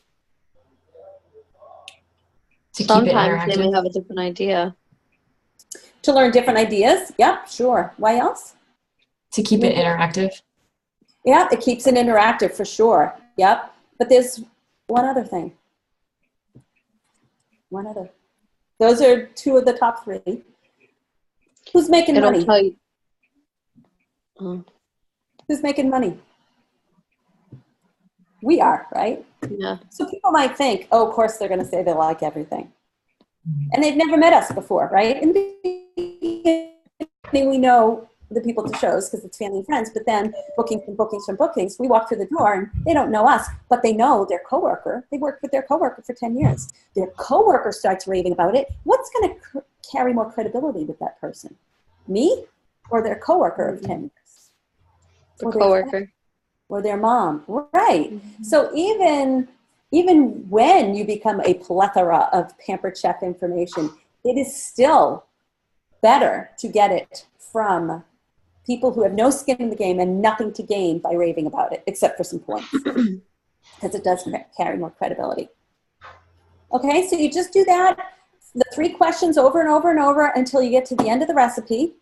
Sometimes they may have a different idea. To learn different ideas? Yep, sure. Why else? To keep it interactive. Yeah, it keeps it interactive for sure. Yep. But there's one other thing. One other. Those are two of the top three. Who's making money? Tell you. Who's making money? We are, right? Yeah. So people might think, oh, of course they're going to say they like everything. And they've never met us before, right? In the beginning, we know the people to shows because it's family and friends, but then bookings, we walk through the door and they don't know us, but they know their coworker. They worked with their coworker for 10 years. Their coworker starts raving about it. What's going to carry more credibility with that person? Me or their coworker of 10 years? The coworker. Or their mom, right? Mm-hmm. So even when you become a plethora of Pampered Chef information, it is still better to get it from people who have no skin in the game and nothing to gain by raving about it, except for some points, because it does carry more credibility. Okay, so you just do that, the 3 questions over and over and over until you get to the end of the recipe.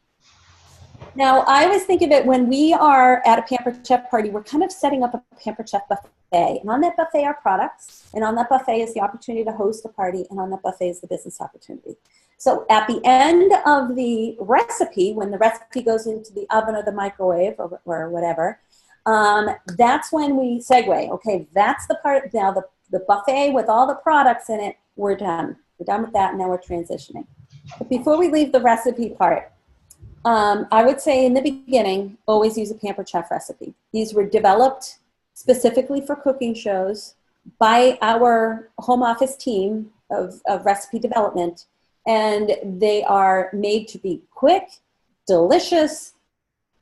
Now, I always think of it when we are at a Pampered Chef party, we're kind of setting up a Pampered Chef buffet. And on that buffet are products. And on that buffet is the opportunity to host a party. And on that buffet is the business opportunity. So at the end of the recipe, when the recipe goes into the oven or the microwave or whatever, that's when we segue. Okay, that's the part, now the buffet with all the products in it, we're done. We're done with that, and now we're transitioning. But before we leave the recipe part, I would say in the beginning, always use a Pampered Chef recipe. These were developed specifically for cooking shows by our home office team of recipe development, and they are made to be quick delicious,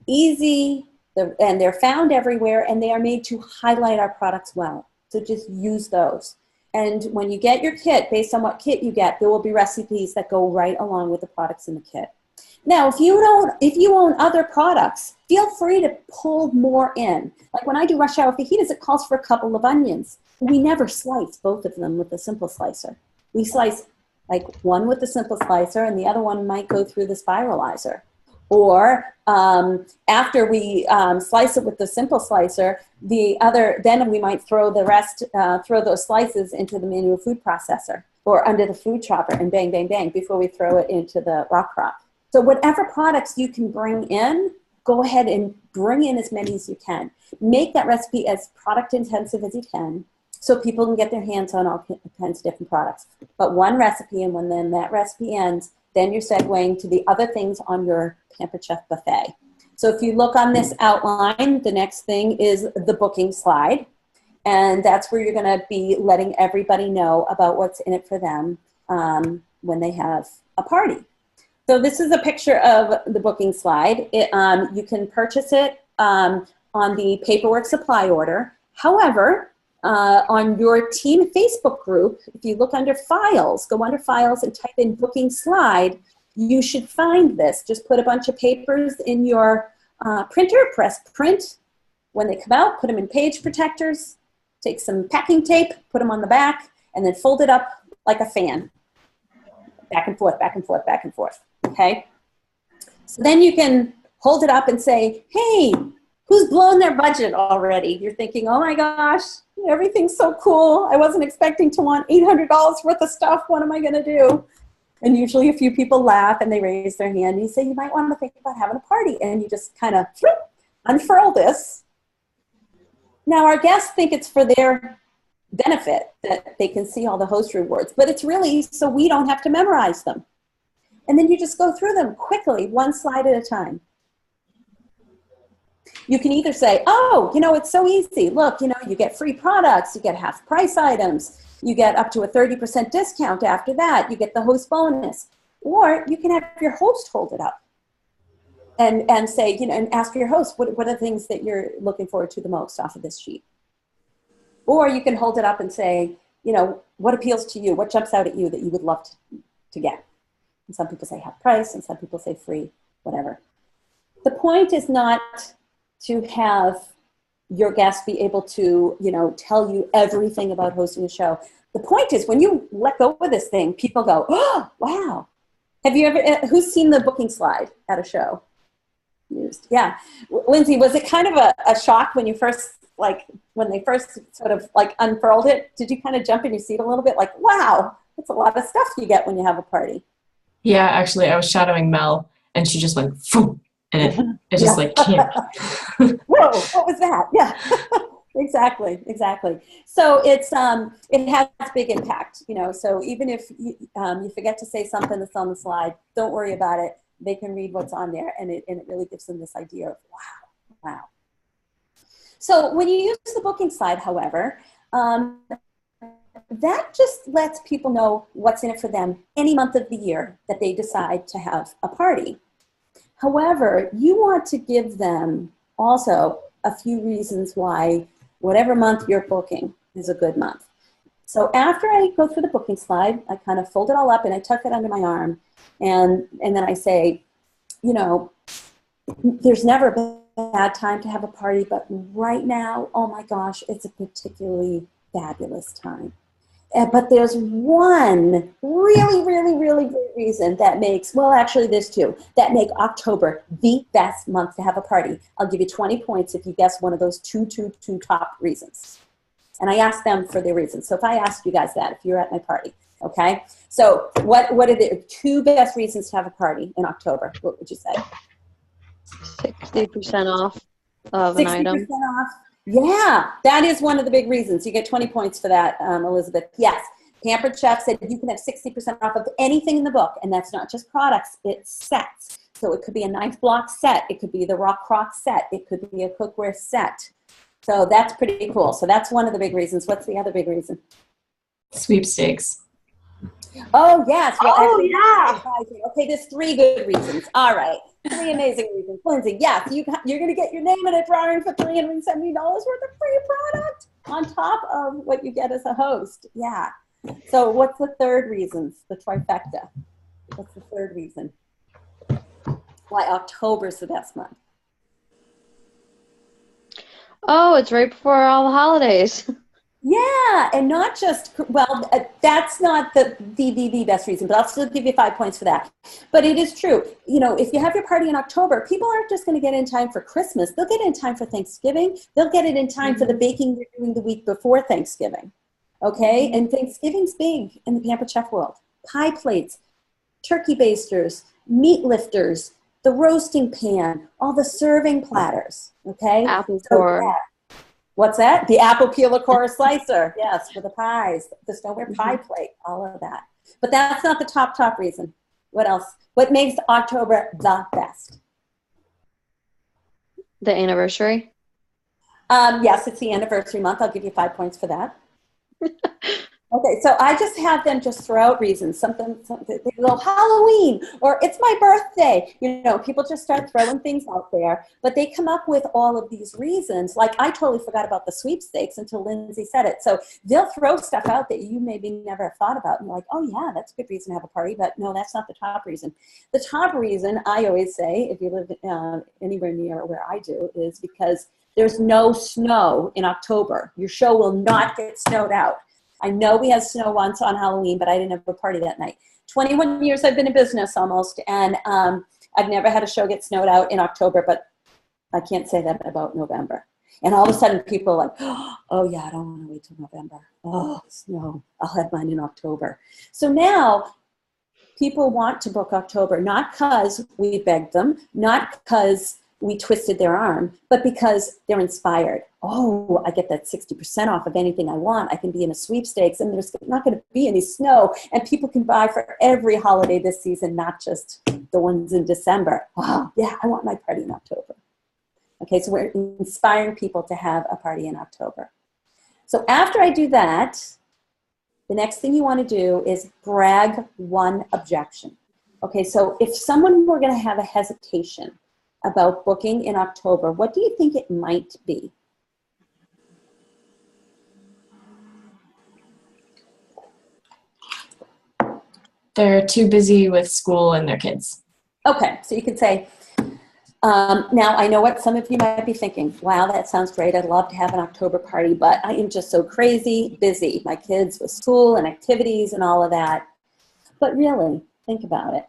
easy, and they're found everywhere, and they are made to highlight our products well. So just use those. And when you get your kit, based on what kit you get, there will be recipes that go right along with the products in the kit. Now, if you own other products, feel free to pull more in. Like when I do rush hour fajitas, it calls for a couple of onions. We never slice both of them with the simple slicer. We slice like one with the simple slicer, and the other one might go through the spiralizer. Or after we slice it with the simple slicer, then we might throw the rest, throw those slices into the manual food processor or under the food chopper and bang, bang, bang before we throw it into the rock crop. So whatever products you can bring in, go ahead and bring in as many as you can. Make that recipe as product intensive as you can so people can get their hands on all kinds of different products. But one recipe, and when then that recipe ends, then you're segueing to the other things on your Pampered Chef buffet. So if you look on this outline, the next thing is the booking slide. And that's where you're going to be letting everybody know about what's in it for them when they have a party. So this is a picture of the booking slide. You can purchase it on the paperwork supply order. However, on your team Facebook group, if you look under files, go under files and type in booking slide, you should find this. Just put a bunch of papers in your printer, press print. When they come out, put them in page protectors, take some packing tape, put them on the back, and then fold it up like a fan. Back and forth, back and forth, back and forth, okay? So then you can hold it up and say, hey, who's blown their budget already? You're thinking, oh my gosh, everything's so cool. I wasn't expecting to want $800 worth of stuff. What am I gonna do? And usually a few people laugh and they raise their hand. You say, you might want to think about having a party. And you just kind of unfurl this. Now our guests think it's for their benefit that they can see all the host rewards, but it's really so we don't have to memorize them. And then you just go through them quickly, one slide at a time. You can either say, oh, it's so easy. Look, you get free products, you get half price items, you get up to a 30% discount after that, you get the host bonus. Or you can have your host hold it up and say, and ask your host, what are the things that you're looking forward to the most off of this sheet? Or you can hold it up and say, what appeals to you? What jumps out at you that you would love to get? And some people say half price, and some people say free, whatever. The point is not to have your guests be able to, tell you everything about hosting a show. The point is when you let go of this thing, people go, oh, wow. Have you ever, who's seen the booking slide at a show? Used. Yeah. Lindsay, was it kind of a shock when you first, when they first sort of unfurled it? Did you kind of jump in your seat a little bit? Like, wow, that's a lot of stuff you get when you have a party. Yeah, actually, I was shadowing Mel, and she just went, phoom, and it just came. Whoa, what was that? Yeah, exactly. So it has big impact, so even if you forget to say something that's on the slide, don't worry about it. They can read what's on there, and it really gives them this idea of, wow. So when you use the booking slide, however, that just lets people know what's in it for them any month of the year that they decide to have a party. However, you want to give them also a few reasons why whatever month you're booking is a good month. So after I go through the booking slide, I kind of fold it all up and I tuck it under my arm. And then I say, there's never a bad time to have a party, but right now, oh my gosh, it's a particularly fabulous time. But there's one really great reason that makes, well, actually there's two, that make October the best month to have a party. I'll give you 20 points if you guess one of those two top reasons. And I ask them for their reasons. So if I ask you guys that, if you're at my party, okay? So what are the two best reasons to have a party in October? What would you say? 60% off of an item. 60% off. Yeah, that is one of the big reasons. You get 20 points for that, Elizabeth. Yes, Pampered Chef said you can have 60% off of anything in the book, and that's not just products, it's sets. So it could be a knife block set, it could be the rock crock set, it could be a cookware set. So that's pretty cool. So that's one of the big reasons. What's the other big reason? Sweepstakes. Oh, yes. Well, yeah. Okay, there's three good reasons. All right. 3 amazing reasons. Lindsay, yes, you're going to get your name in a drawing for $370 worth of free product on top of what you get as a host. Yeah. So what's the third reason? The trifecta. What's the third reason why October is the best month? Oh, it's right before all the holidays. Yeah, and not just, well, that's not the best reason, but I'll still give you 5 points for that. But it is true. You know, if you have your party in October, people aren't just going to get in time for Christmas. They'll get in time for Thanksgiving. They'll get it in time for the baking you're doing the week before Thanksgiving. Okay? And Thanksgiving's big in the Pampered Chef world. Pie plates, turkey basters, meat lifters, the roasting pan, all the serving platters. Okay? Apple core. Yeah. What's that? The apple peel liqueur slicer. Yes, for the pies, the stoneware pie plate, all of that. But that's not the top reason. What else? What makes October the best? The anniversary. Yes, it's the anniversary month. I'll give you 5 points for that. Okay, so I just have them just throw out reasons, something they go Halloween, or it's my birthday. You know, people just start throwing things out there, but they come up with all of these reasons. Like I totally forgot about the sweepstakes until Lindsay said it. So they'll throw stuff out that you maybe never have thought about, and you're like, oh yeah, that's a good reason to have a party, but no, that's not the top reason. The top reason, I always say, if you live anywhere near where I do, is because there's no snow in October. Your show will not get snowed out. I know we had snow once on Halloween, but I didn't have a party that night. 21 years I've been in business almost, and I've never had a show get snowed out in October, but I can't say that about November. And all of a sudden people are like, oh yeah, I don't want to wait till November. Oh, snow, I'll have mine in October. So now people want to book October, not because we begged them, not because we twisted their arm, but because they're inspired. Oh, I get that 60% off of anything I want. I can be in a sweepstakes, and there's not going to be any snow, and people can buy for every holiday this season, not just the ones in December. Wow, yeah, I want my party in October. Okay, so we're inspiring people to have a party in October. So after I do that, the next thing you want to do is brag one objection. Okay, so if someone were going to have a hesitation about booking in October, what do you think it might be? They're too busy with school and their kids. Okay, so you could say, now I know what some of you might be thinking. Wow, that sounds great. I'd love to have an October party, but I am just so crazy busy. My kids with school and activities and all of that. But really, think about it.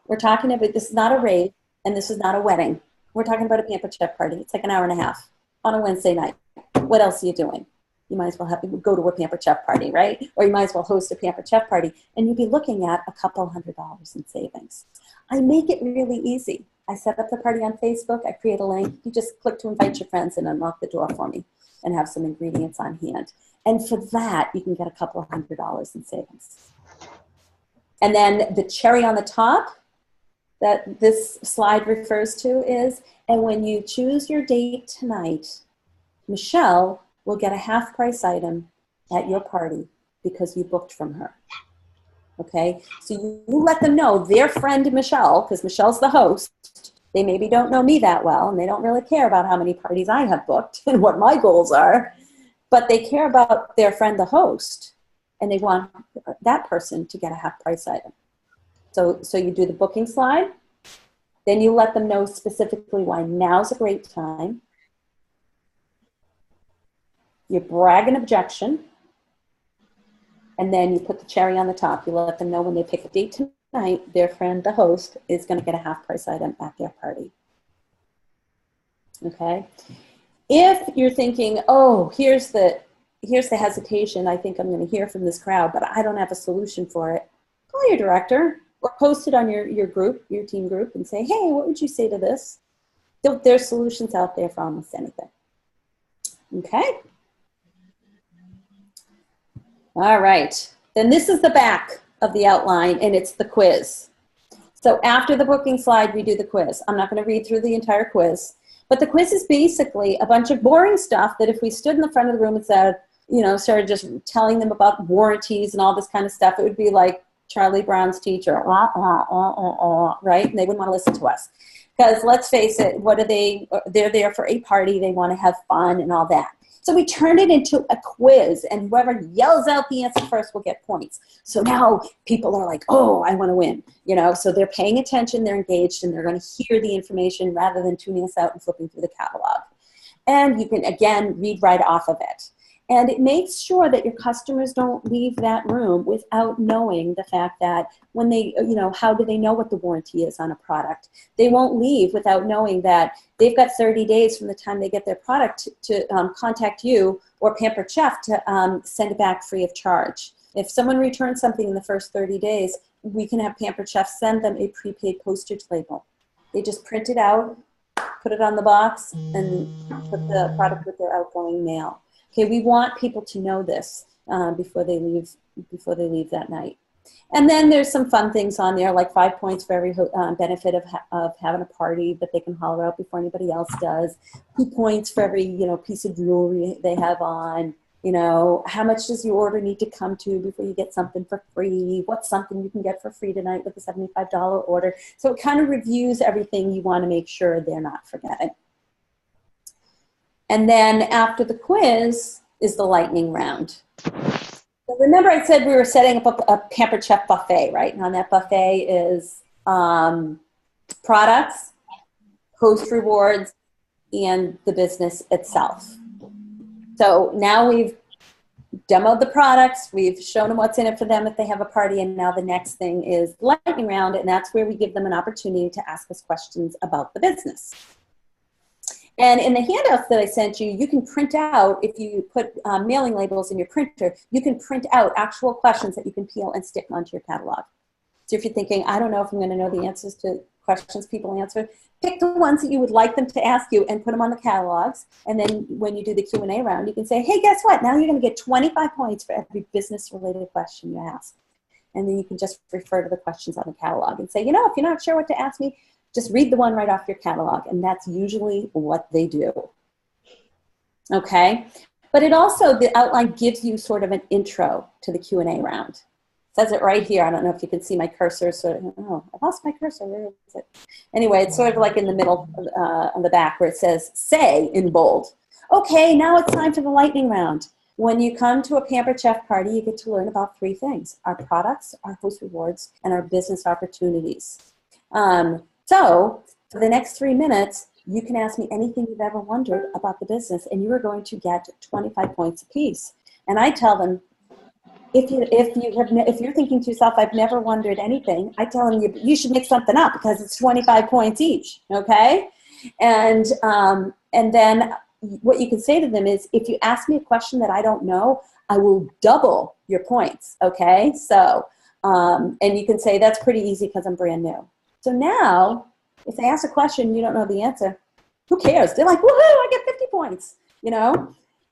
We're talking about, this is not a rave, and this is not a wedding. We're talking about a Pampered Chef party. It's like an hour and a half on a Wednesday night. What else are you doing? You might as well go to a Pampered Chef party, right? Or you might as well host a Pampered Chef party, and you'd be looking at a couple $100 in savings. I make it really easy. I set up the party on Facebook. I create a link. You just click to invite your friends and unlock the door for me and have some ingredients on hand. And for that, you can get a couple $100 in savings. And then the cherry on the top that this slide refers to is, and when you choose your date tonight, Michelle will get a half price item at your party because you booked from her. Okay, so you let them know their friend Michelle, because Michelle's the host. They maybe don't know me that well, and they don't really care about how many parties I have booked and what my goals are, but they care about their friend the host, and they want that person to get a half price item. So you do the booking slide, then you let them know specifically why now's a great time. You brag an objection, and then you put the cherry on the top. You let them know when they pick a date tonight, their friend, the host, is going to get a half price item at their party. Okay? If you're thinking, oh, here's the hesitation, I think I'm going to hear from this crowd, but I don't have a solution for it, call your director or post it on your group, your team group, and say, hey, what would you say to this? There's solutions out there for almost anything. Okay? All right. Then this is the back of the outline, and it's the quiz. So after the booking slide, we do the quiz. I'm not going to read through the entire quiz, but the quiz is basically a bunch of boring stuff that if we stood in the front of the room and said, started just telling them about warranties and all this kind of stuff, it would be like Charlie Brown's teacher, right? And they wouldn't want to listen to us. Because let's face it, what are they? They're there for a party. They want to have fun and all that. So we turned it into a quiz, and whoever yells out the answer first will get points. So now people are like, oh, I want to win. So they're paying attention, they're engaged, and they're going to hear the information rather than tuning us out and flipping through the catalog. And you can, again, read right off of it. And it makes sure that your customers don't leave that room without knowing the fact that when they, how do they know what the warranty is on a product? They won't leave without knowing that they've got 30 days from the time they get their product to contact you or Pampered Chef to send it back free of charge. If someone returns something in the first 30 days, we can have Pampered Chef send them a prepaid postage label. They just print it out, put it on the box, and put the product with their outgoing mail. Okay, we want people to know this before they leave that night. And then there's some fun things on there, like 5 points for every benefit of having a party that they can holler out before anybody else does. 2 points for every piece of jewelry they have on. How much does your order need to come to before you get something for free? What's something you can get for free tonight with a $75 order? So it kind of reviews everything you want to make sure they're not forgetting. And then after the quiz is the lightning round. So remember I said we were setting up a Pampered Chef buffet, right? And on that buffet is products, host rewards, and the business itself. So now we've demoed the products, we've shown them what's in it for them if they have a party, and now the next thing is lightning round, and that's where we give them an opportunity to ask us questions about the business. And in the handouts that I sent you, you can print out, if you put mailing labels in your printer, you can print out actual questions that you can peel and stick onto your catalog. So if you're thinking, I don't know if I'm going to know the answers to questions people answer, pick the ones that you would like them to ask you and put them on the catalogs. And then when you do the Q&A round, you can say, hey, guess what? Now you're going to get 25 points for every business-related question you ask. And then you can just refer to the questions on the catalog and say, if you're not sure what to ask me, just read the one right off your catalog, and that's usually what they do. Okay? But it also, the outline gives you sort of an intro to the Q&A round. It says it right here. I don't know if you can see my cursor. I lost my cursor. Where is it? Anyway, it's sort of like in the middle on the back where it says, say, in bold. Okay, now it's time for the lightning round. When you come to a Pampered Chef party, you get to learn about 3 things: our products, our host rewards, and our business opportunities. So for the next 3 minutes, you can ask me anything you've ever wondered about the business, and you are going to get 25 points apiece. And I tell them, if you're thinking to yourself, I've never wondered anything, I tell them you should make something up because it's 25 points each. Okay, and then what you can say to them is, if you ask me a question that I don't know, I will double your points. Okay, so and you can say that's pretty easy because I'm brand new. So now, if they ask a question you don't know the answer, who cares? They're like, woohoo, I get 50 points,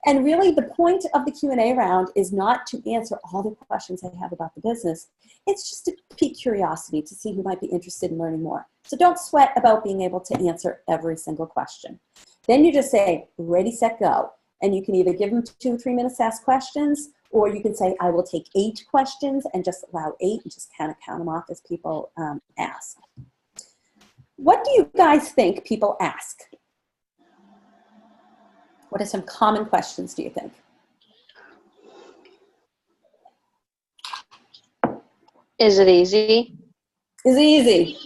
And really, the point of the Q&A round is not to answer all the questions they have about the business. It's just to pique curiosity to see who might be interested in learning more. So don't sweat about being able to answer every single question. Then you just say, ready, set, go. And you can either give them 2 or 3 minutes to ask questions, or you can say, I will take 8 questions and just allow 8 and just kind of count them off as people ask. What do you guys think people ask? What are some common questions, do you think? Is it easy? Is it easy?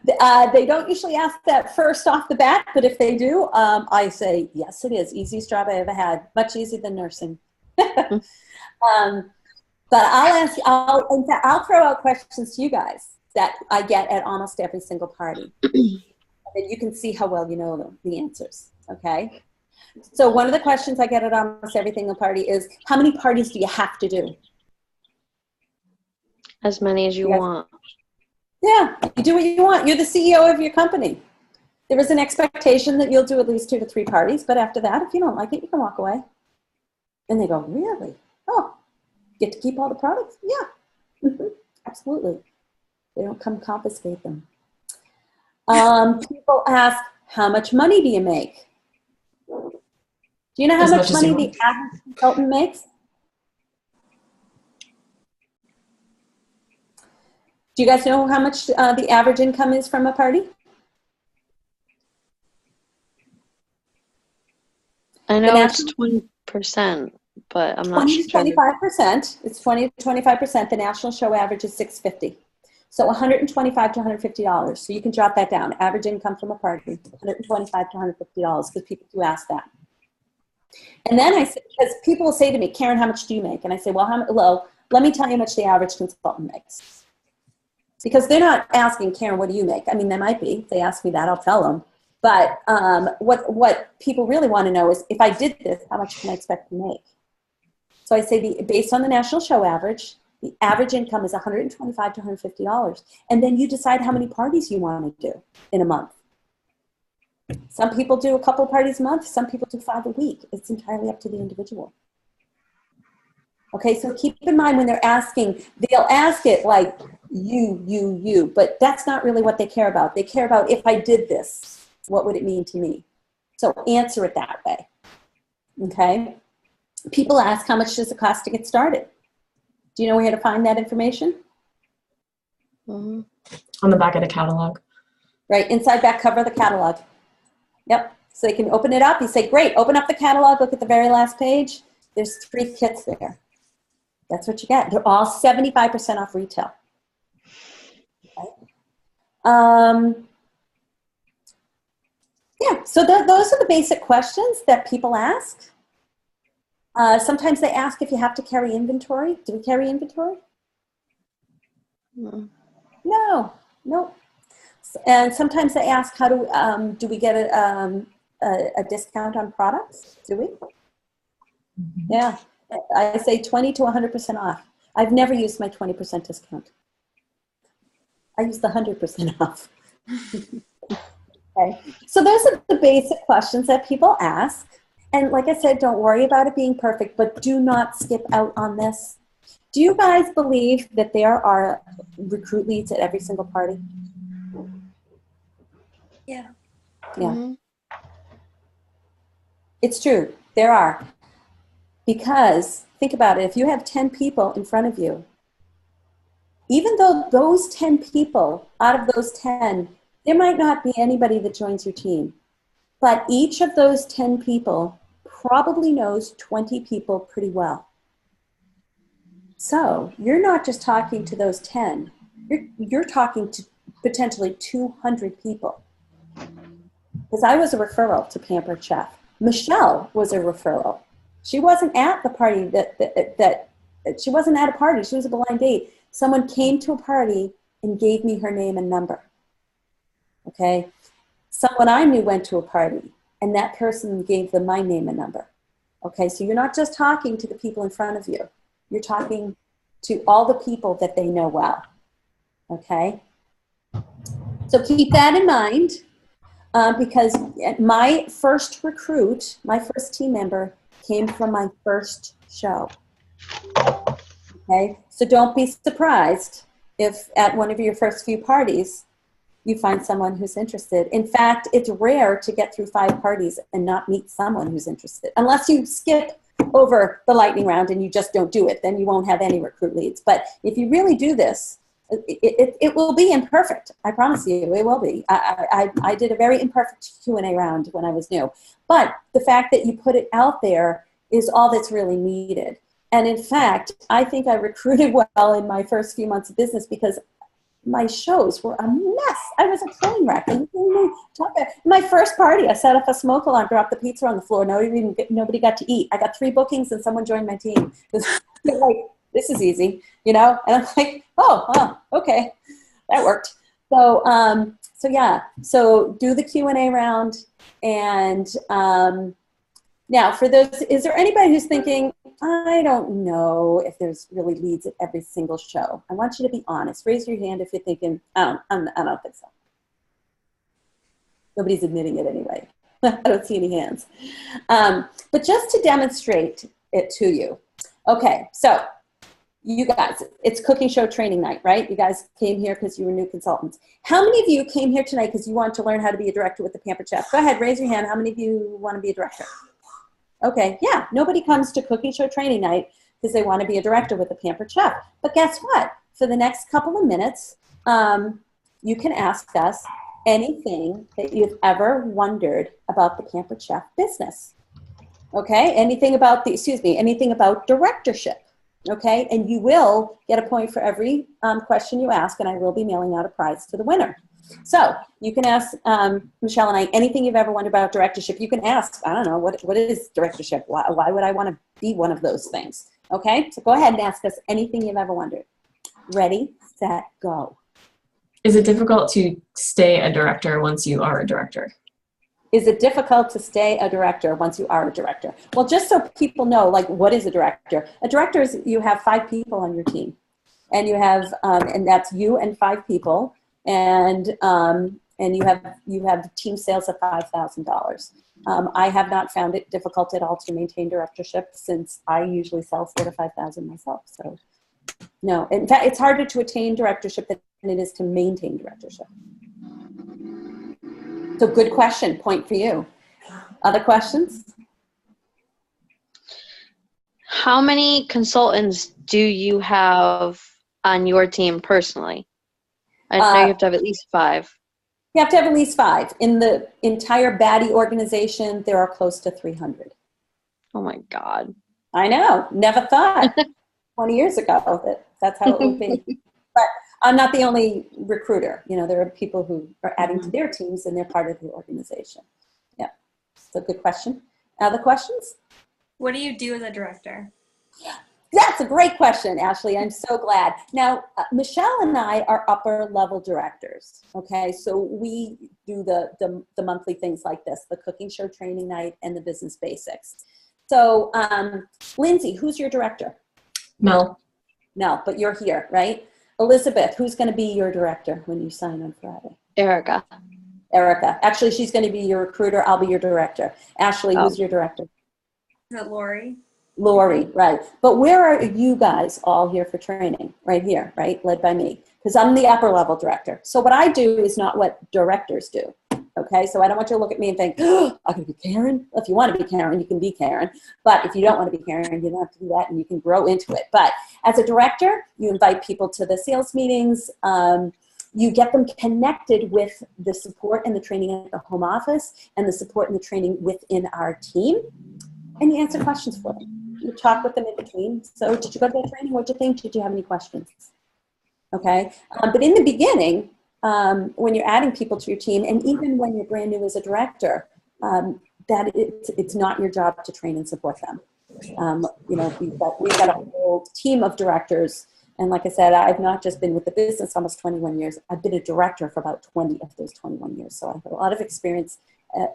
They don't usually ask that first off the bat, but if they do, I say, yes, it is. Easiest job I ever had. Much easier than nursing. But I'll throw out questions to you guys that I get at almost every single party. And you can see how well you know them, the answers, okay? So one of the questions I get at almost every single party is, how many parties do you have to do? As many as you want. Yeah, you do what you want. You're the CEO of your company. There is an expectation that you'll do at least 2 to 3 parties, but after that, if you don't like it, you can walk away. And they go, really? Oh, get to keep all the products? Yeah, absolutely. They don't come confiscate them. People ask, how much money do you make? Do you know how much money the average consultant makes? Do you guys know how much the average income is from a party? I know it's 20%, but I'm not 20 to sure. 25%. It's 20 to 25%. The national show average is $650. So $125 to $150. So you can drop that down. Average income from a party, $125 to $150, because people do ask that. And then I say, because people will say to me, Karyn, how much do you make? And I say, well, let me tell you how much the average consultant makes. Because they're not asking, Karyn, what do you make? I mean, they might be. If they ask me that, I'll tell them. But what people really want to know is, if I did this, how much can I expect to make? So I say, based on the national show average, the average income is $125 to $150. And then you decide how many parties you want to do in a month. Some people do a couple parties a month. Some people do 5 a week. It's entirely up to the individual. Okay, so keep in mind when they're asking, they'll ask it like you, but that's not really what they care about. They care about, if I did this, what would it mean to me? So answer it that way. Okay? People ask, how much does it cost to get started? Do you know where to find that information? Mm-hmm. On the back of the catalog. Right, inside back cover of the catalog. Yep, so they can open it up. You say, great, open up the catalog, look at the very last page. There's 3 kits there. That's what you get. They're all 75% off retail. Okay. Yeah, so those are the basic questions that people ask. Sometimes they ask if you have to carry inventory. Do we carry inventory? No. And sometimes they ask, how do we get a discount on products? Do we? Mm-hmm. Yeah, I say 20 to 100% off. I've never used my 20% discount. I use the 100% off. Okay, so those are the basic questions that people ask. And like I said, don't worry about it being perfect, but do not skip out on this. Do you guys believe that there are recruit leads at every single party? Yeah. Yeah. Mm-hmm. It's true. There are. Because, think about it, if you have 10 people in front of you, even though those 10 people, out of those 10, there might not be anybody that joins your team. But each of those 10 people probably knows 20 people pretty well. So you're not just talking to those 10. You're talking to potentially 200 people. Because I was a referral to Pampered Chef. Michelle was a referral. She wasn't at the party she wasn't at a party. She was a blind date. Someone came to a party and gave me her name and number. Okay? Someone I knew went to a party, and that person gave them my name and number. Okay, so you're not just talking to the people in front of you. You're talking to all the people that they know well. Okay? So keep that in mind, because my first recruit, my first team member, came from my first show. Okay, so don't be surprised if at one of your first few parties you find someone who's interested. In fact, it's rare to get through 5 parties and not meet someone who's interested. Unless you skip over the lightning round and you just don't do it, then you won't have any recruit leads. But if you really do this, it will be imperfect. I promise you, it will be. I did a very imperfect Q&A round when I was new. But the fact that you put it out there is all that's really needed. And in fact, I think I recruited well in my first few months of business because my shows were a mess. I was a train wreck. My first party, I set up a smoke alarm, dropped the pizza on the floor. Nobody got to eat. I got 3 bookings and someone joined my team. Like, this is easy, you know? And I'm like, oh, okay, that worked. So yeah, so do the Q&A round. And now for those, is there anybody who's thinking, I don't know if there's really leads at every single show? I want you to be honest. Raise your hand if you're thinking, I don't think so. Nobody's admitting it anyway. I don't see any hands. But just to demonstrate it to you. Okay, so you guys, it's cooking show training night, right? You guys came here because you were new consultants. How many of you came here tonight because you want to learn how to be a director with the Pampered Chef? Go ahead, raise your hand. How many of you want to be a director? Okay, yeah, nobody comes to cooking show training night because they want to be a director with the Pampered Chef. But guess what? For the next couple of minutes, you can ask us anything that you've ever wondered about the Pampered Chef business. Okay, anything about anything about directorship. Okay, and you will get a point for every question you ask, and I will be mailing out a prize to the winner. So you can ask Michelle and I anything you've ever wondered about directorship. You can ask, I don't know, what is directorship? Why would I want to be one of those things? Okay, so go ahead and ask us anything you've ever wondered. Ready, set, go. Is it difficult to stay a director once you are a director? Is it difficult to stay a director once you are a director? Well, just so people know, like, what is a director? A director is you have 5 people on your team, and you have, and that's you and 5 people, and you have team sales of $5,000. I have not found it difficult at all to maintain directorship since I usually sell 4,000 to 5,000 myself. So, no, in fact, it's harder to attain directorship than it is to maintain directorship. So good question, point for you. Other questions? How many consultants do you have on your team personally? I know you have to have at least 5. You have to have at least 5. In the entire Battey organization, there are close to 300. Oh my God. I know, never thought 20 years ago that's how it would be. But I'm not the only recruiter. You know, there are people who are adding to their teams and they're part of the organization. Yeah, so good question. Other questions? What do you do as a director? That's a great question, Ashley. I'm so glad. Now, Michelle and I are upper level directors. Okay, so we do the monthly things like this, the cooking show training night and the business basics. So, Lindsay, who's your director? Mel. No, but you're here, right? Elizabeth, who's going to be your director when you sign on Friday? Erica. Actually, she's going to be your recruiter. I'll be your director. Ashley, who's your director? Is it Lori? Lori, right. But where are you guys all here for training? Right here, right? Led by me. Because I'm the upper level director. So what I do is not what directors do. Okay, so I don't want you to look at me and think, oh, I'm going to be Karyn. If you want to be Karyn, you can be Karyn. But if you don't want to be Karyn, you don't have to do that and you can grow into it. But as a director, you invite people to the sales meetings. You get them connected with the support and the training at the home office and the support and the training within our team. And you answer questions for them. You talk with them in between. So did you go to the training? What did you think? Did you have any questions? Okay, but in the beginning, when you're adding people to your team, and even when you're brand new as a director, that it's not your job to train and support them. You know, we've got a whole team of directors, and like I said, I've not just been with the business almost 21 years. I've been a director for about 20 of those 21 years, so I've had a lot of experience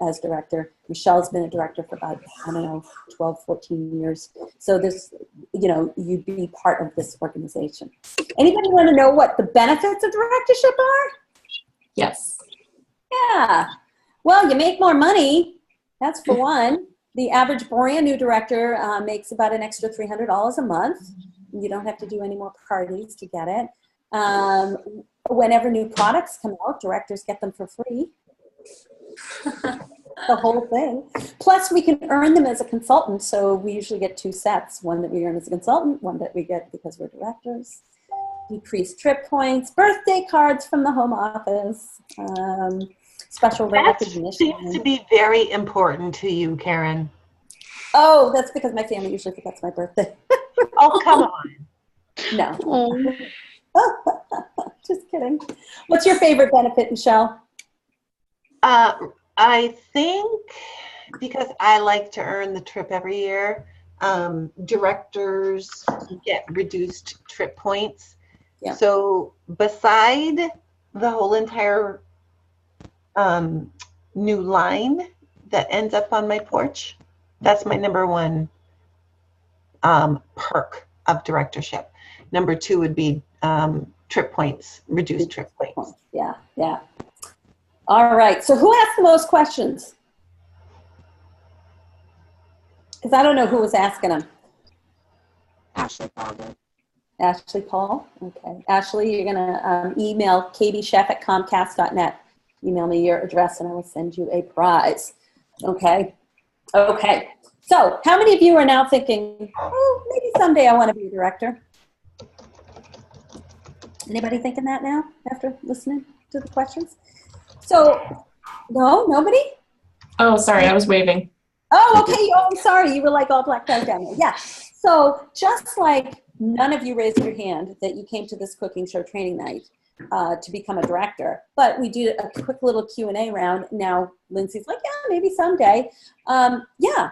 as director. Michelle's been a director for about, I don't know, 12, 14 years. So this, you know, you'd be part of this organization. Anybody want to know what the benefits of directorship are? Yes. Yeah. Well, you make more money. That's for one. The average brand new director makes about an extra $300 a month. You don't have to do any more parties to get it. Whenever new products come out, directors get them for free. The whole thing. Plus, we can earn them as a consultant. So we usually get 2 sets. One that we earn as a consultant, one that we get because we're directors. Decreased trip points, birthday cards from the home office, special recognition. That seems to be very important to you, Karyn. Oh, that's because my family usually forgets my birthday. Oh, come on. No. Just kidding. What's your favorite benefit, Michelle? I think because I like to earn the trip every year, directors get reduced trip points. Yeah. So beside the whole entire new line that ends up on my porch, that's my number 1 perk of directorship. Number 2 would be trip points, reduced trip points. Yeah, yeah. All right, so who asked the most questions? Because I don't know who was asking them. Ashley Paul did. Ashley Paul? Okay. Ashley, you're going to email kbchef@comcast.net. Email me your address and I will send you a prize. Okay? Okay. So how many of you are now thinking, oh, maybe someday I want to be a director? Anybody thinking that now after listening to the questions? So, no, nobody? Oh, sorry, I was waving. Oh, okay. Oh, I'm sorry. You were like all blacked out down there. Yeah. So just like none of you raised your hand that you came to this cooking show training night to become a director, but we did a quick little Q&A round. Now Lindsay's like, yeah, maybe someday. Yeah.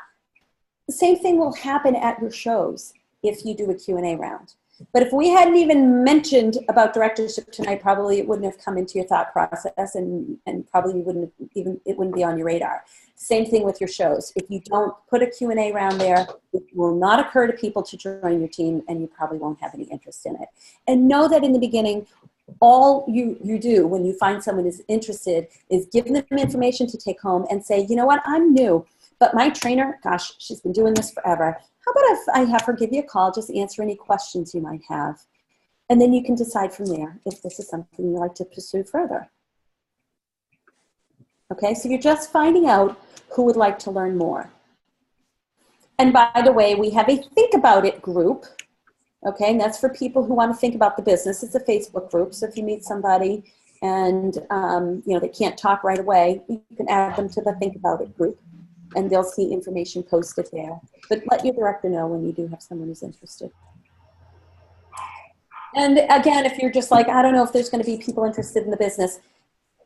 The same thing will happen at your shows if you do a Q&A round. But if we hadn't even mentioned about directorship tonight, probably it wouldn't have come into your thought process, and probably it wouldn't be on your radar. Same thing with your shows. If you don't put a Q&A round there, it will not occur to people to join your team, and you probably won't have any interest in it. And know that in the beginning, all you do when you find someone who's interested is give them information to take home and say, you know what, I'm new, but my trainer, gosh, she's been doing this forever. How about if I have her give you a call, just answer any questions you might have. And then you can decide from there if this is something you'd like to pursue further. Okay, so you're just finding out who would like to learn more. And by the way, we have a Think About It group. Okay, and that's for people who want to think about the business. It's a Facebook group, so if you meet somebody and they can't talk right away, you can add them to the Think About It group, and they'll see information posted there. But let your director know when you do have someone who's interested. And again, if you're just like, I don't know if there's going to be people interested in the business,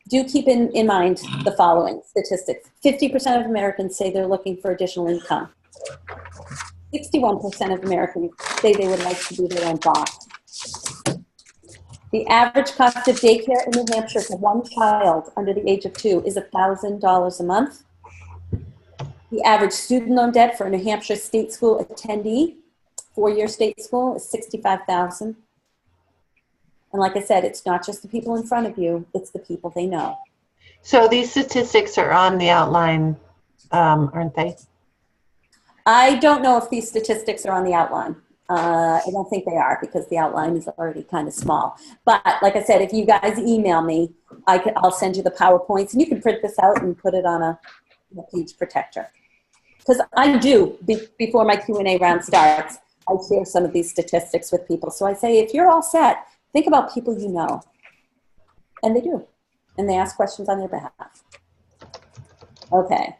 do keep in mind the following statistics. 50% of Americans say they're looking for additional income. 61% of Americans say they would like to be their own boss. The average cost of daycare in New Hampshire for one child under the age of 2 is $1,000 a month. The average student loan debt for a New Hampshire state school attendee, 4-year state school, is $65,000. And like I said, it's not just the people in front of you, it's the people they know. So these statistics are on the outline, aren't they? I don't know if these statistics are on the outline. I don't think they are because the outline is already kind of small. But like I said, if you guys email me, I'll send you the PowerPoints, and you can print this out and put it on a page protector. Because I do, before my Q&A round starts, I share some of these statistics with people. So I say, if you're all set, think about people you know. And they do. And they ask questions on their behalf. Okay.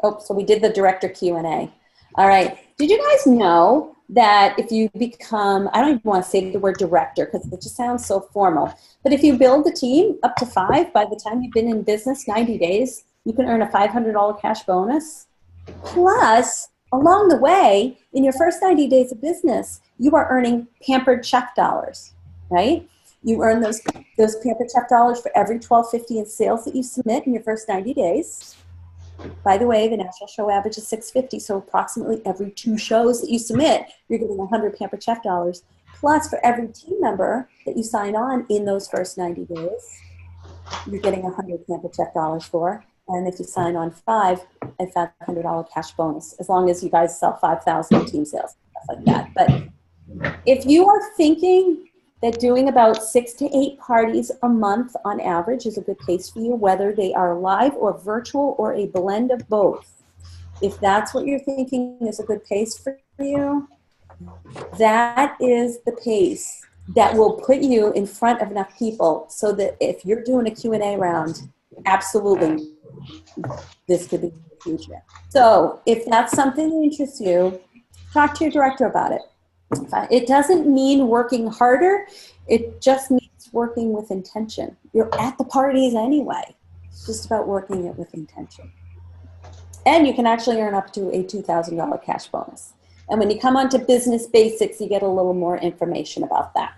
Oh, so we did the director Q&A. All right. Did you guys know that if you become, I don't even want to say the word director because it just sounds so formal, but if you build a team up to 5, by the time you've been in business 90 days, you can earn a $500 cash bonus. Plus, along the way, in your first 90 days of business, you are earning Pampered Chef dollars, right? You earn those Pampered Chef dollars for every $12.50 in sales that you submit in your first 90 days. By the way, the national show average is $6.50, so approximately every 2 shows that you submit, you're getting 100 Pampered Chef dollars. Plus, for every team member that you sign on in those first 90 days, you're getting 100 Pampered Chef dollars for. And if you sign on 5, a $500 cash bonus, as long as you guys sell 5,000 in team sales, stuff like that. But if you are thinking that doing about 6 to 8 parties a month on average is a good pace for you, whether they are live or virtual or a blend of both, if that's what you're thinking is a good pace for you, that is the pace that will put you in front of enough people so that if you're doing a Q&A round, absolutely, this could be the future. So if that's something that interests you, talk to your director about it. It doesn't mean working harder. It just means working with intention. You're at the parties anyway. It's just about working it with intention. And you can actually earn up to a $2,000 cash bonus. And when you come on to Business Basics, you get a little more information about that.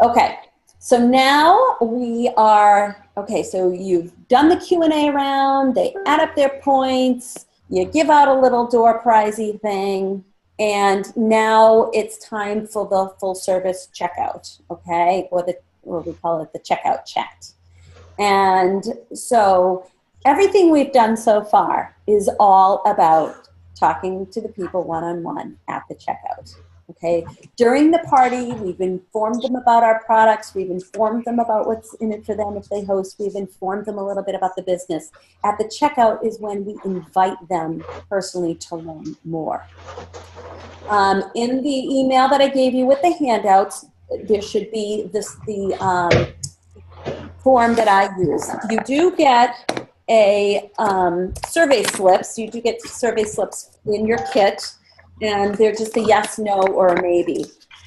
Okay, so now we are, okay, so you've done the Q&A round. They add up their points. You give out a little door prizey thing. And now it's time for the full service checkout, okay? Or we call it the checkout chat. And so everything we've done so far is all about talking to the people one-on-one at the checkout, okay? During the party, we've informed them about our products. We've informed them about what's in it for them if they host. We've informed them a little bit about the business. At the checkout is when we invite them personally to learn more. In the email that I gave you with the handouts, there should be the form that I use. You do get a survey slips. You do get survey slips in your kit, and they're just a yes, no, or a maybe.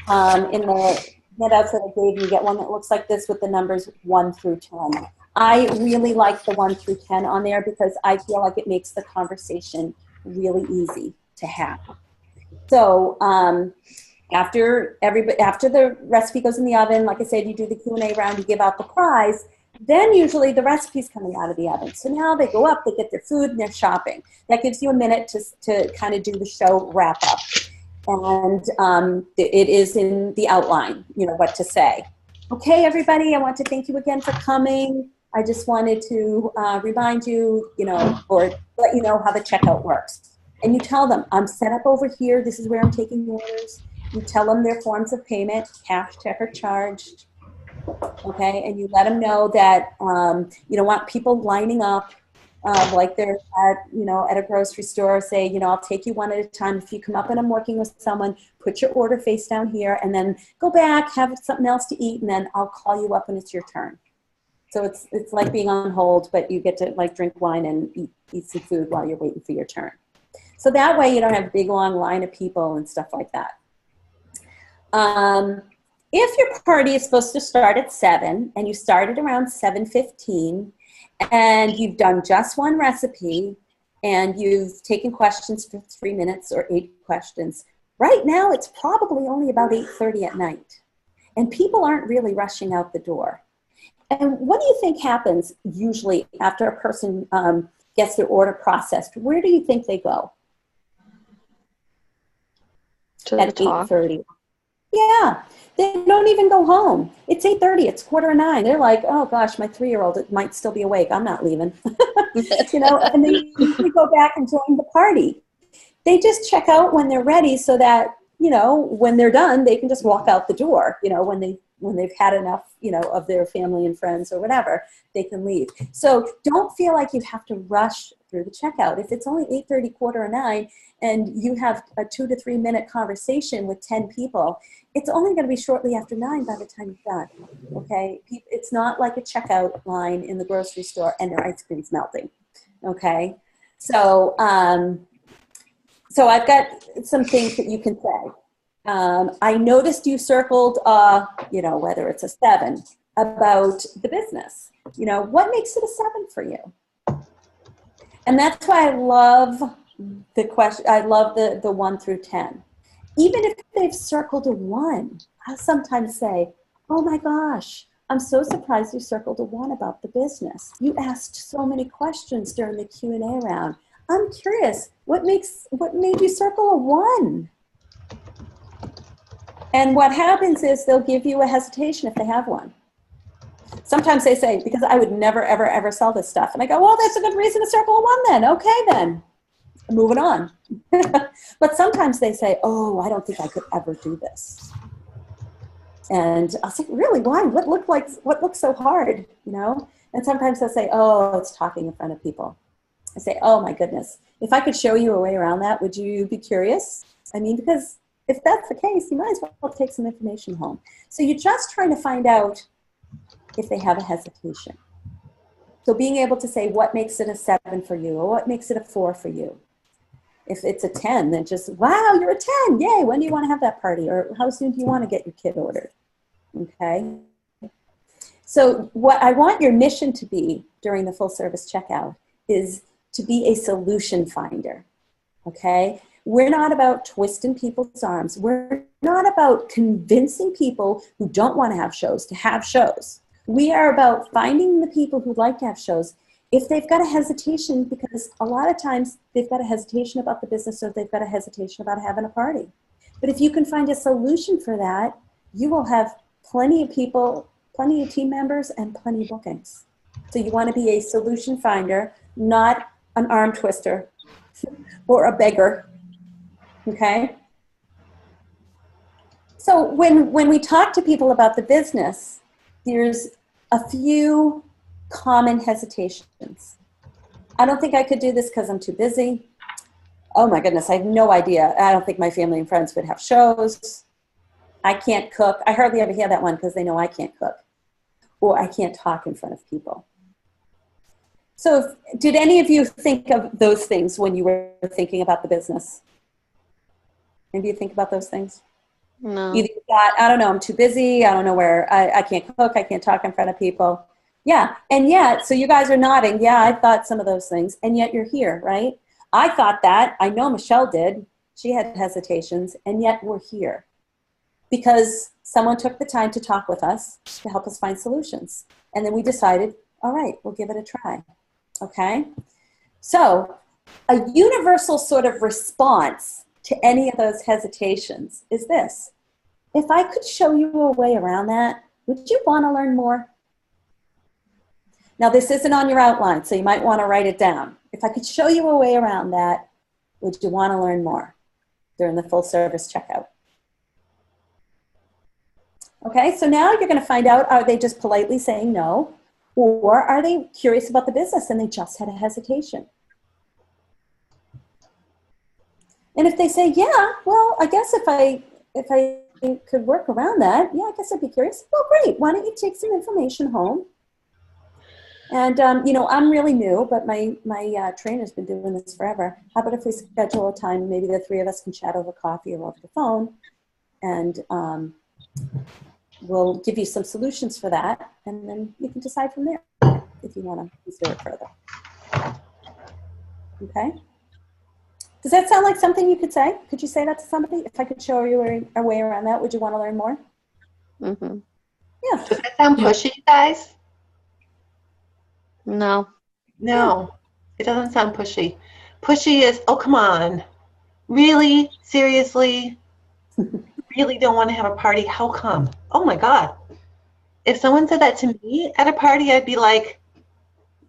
In the handouts that I gave you, get one that looks like this with the numbers 1 through 10. I really like the 1 through 10 on there because I feel like it makes the conversation really easy to have. So after the recipe goes in the oven, like I said, you do the Q&A round, you give out the prize. Then usually the recipe's coming out of the oven. So now they go up, they get their food, and they're shopping. That gives you a minute to kind of do the show wrap up. And it is in the outline, what to say. Okay, everybody, I want to thank you again for coming. I just wanted to remind you, or let you know how the checkout works. And you tell them, I'm set up over here. This is where I'm taking orders. You tell them their forms of payment, cash, check, or charged. Okay, and you let them know that you don't want people lining up like they're at a grocery store. Say, I'll take you one at a time. If you come up and I'm working with someone, put your order face down here, and then go back, have something else to eat, and then I'll call you up when it's your turn. So it's like being on hold, but you get to drink wine and eat some food while you're waiting for your turn. So that way you don't have a big long line of people and stuff like that. If your party is supposed to start at 7 and you started around 7:15 and you've done just one recipe and you've taken questions for 3 minutes or 8 questions, right now it's probably only about 8:30 at night. And people aren't really rushing out the door. And what do you think happens usually after a person gets their order processed? Where do you think they go? At 8:30. Yeah, they don't even go home. It's 8:30. It's 8:45. They're like, oh gosh, my 3-year-old might still be awake. I'm not leaving. And they usually go back and join the party. They just check out when they're ready so that, when they're done, they can just walk out the door, when they've had enough, of their family and friends or whatever, they can leave. So don't feel like you have to rush through the checkout. If it's only 8:30, 8:45, and you have a 2 to 3 minute conversation with 10 people, it's only going to be shortly after 9 by the time you're done, okay? It's not like a checkout line in the grocery store and their ice cream's melting, okay? So, so I've got some things that you can say. I noticed you circled, whether it's a 7, about the business. What makes it a 7 for you? And that's why I love the question. I love the 1 through 10. Even if they've circled a 1, I'll sometimes say, oh my gosh, I'm so surprised you circled a 1 about the business. You asked so many questions during the Q&A round. I'm curious, what made you circle a 1? And what happens is they'll give you a hesitation if they have one. Sometimes they say, because I would never, ever, ever sell this stuff. And I go, well, that's a good reason to circle a 1 then. Okay, then. Moving on. But sometimes they say, oh, I don't think I could ever do this. And I'll say, really, why? What looks so hard, And sometimes they'll say, oh, it's talking in front of people. I say, oh my goodness. If I could show you a way around that, would you be curious? Because if that's the case, you might as well take some information home. So you're just trying to find out if they have a hesitation. So being able to say what makes it a 7 for you or what makes it a 4 for you. If it's a 10, then just, wow, you're a 10. Yay, when do you want to have that party? Or how soon do you want to get your kid ordered? Okay. So what I want your mission to be during the full service checkout is to be a solution finder. Okay. We're not about twisting people's arms. We're not about convincing people who don't want to have shows to have shows. We are about finding the people who'd like to have shows. If they've got a hesitation, because a lot of times they've got a hesitation about the business or they've got a hesitation about having a party. But if you can find a solution for that, you will have plenty of people, plenty of team members, and plenty of bookings. So you want to be a solution finder, not an arm twister or a beggar. Okay? So when we talk to people about the business, there's a few common hesitations. I don't think I could do this because I'm too busy. Oh my goodness, I have no idea. I don't think my family and friends would have shows. I can't cook. I hardly ever hear that one because they know I can't cook. Or I can't talk in front of people. So did any of you think of those things when you were thinking about the business? Maybe you think about those things? No. Either you thought, I don't know, I'm too busy. I don't know where, I can't cook. I can't talk in front of people. Yeah. And yet, so you guys are nodding. Yeah, I thought some of those things. And yet you're here, right? I thought that. I know Michelle did. She had hesitations. And yet we're here. Because someone took the time to talk with us to help us find solutions. And then we decided, all right, we'll give it a try. Okay? So a universal sort of response to any of those hesitations is this. If I could show you a way around that, would you want to learn more? Now, this isn't on your outline, so you might want to write it down. If I could show you a way around that, would you want to learn more during the full service checkout? Okay, so now you're going to find out, are they just politely saying no? Or are they curious about the business and they just had a hesitation? And if they say, yeah, well, I guess if I could work around that, yeah, I guess I'd be curious. Well, great. Why don't you take some information home? And, you know, I'm really new, but my trainer's been doing this forever. How about if we schedule a time, maybe the three of us can chat over coffee or over the phone, and we'll give you some solutions for that, and then you can decide from there if you want to consider it further. Okay? Does that sound like something you could say? Could you say that to somebody? If I could show you a way around that, would you want to learn more? Mm-hmm. Yeah. Does that sound pushy, guys? No. No, it doesn't sound pushy. Pushy is, oh, come on. Really? Seriously? Really don't want to have a party? How come? Oh my God. If someone said that to me at a party, I'd be like,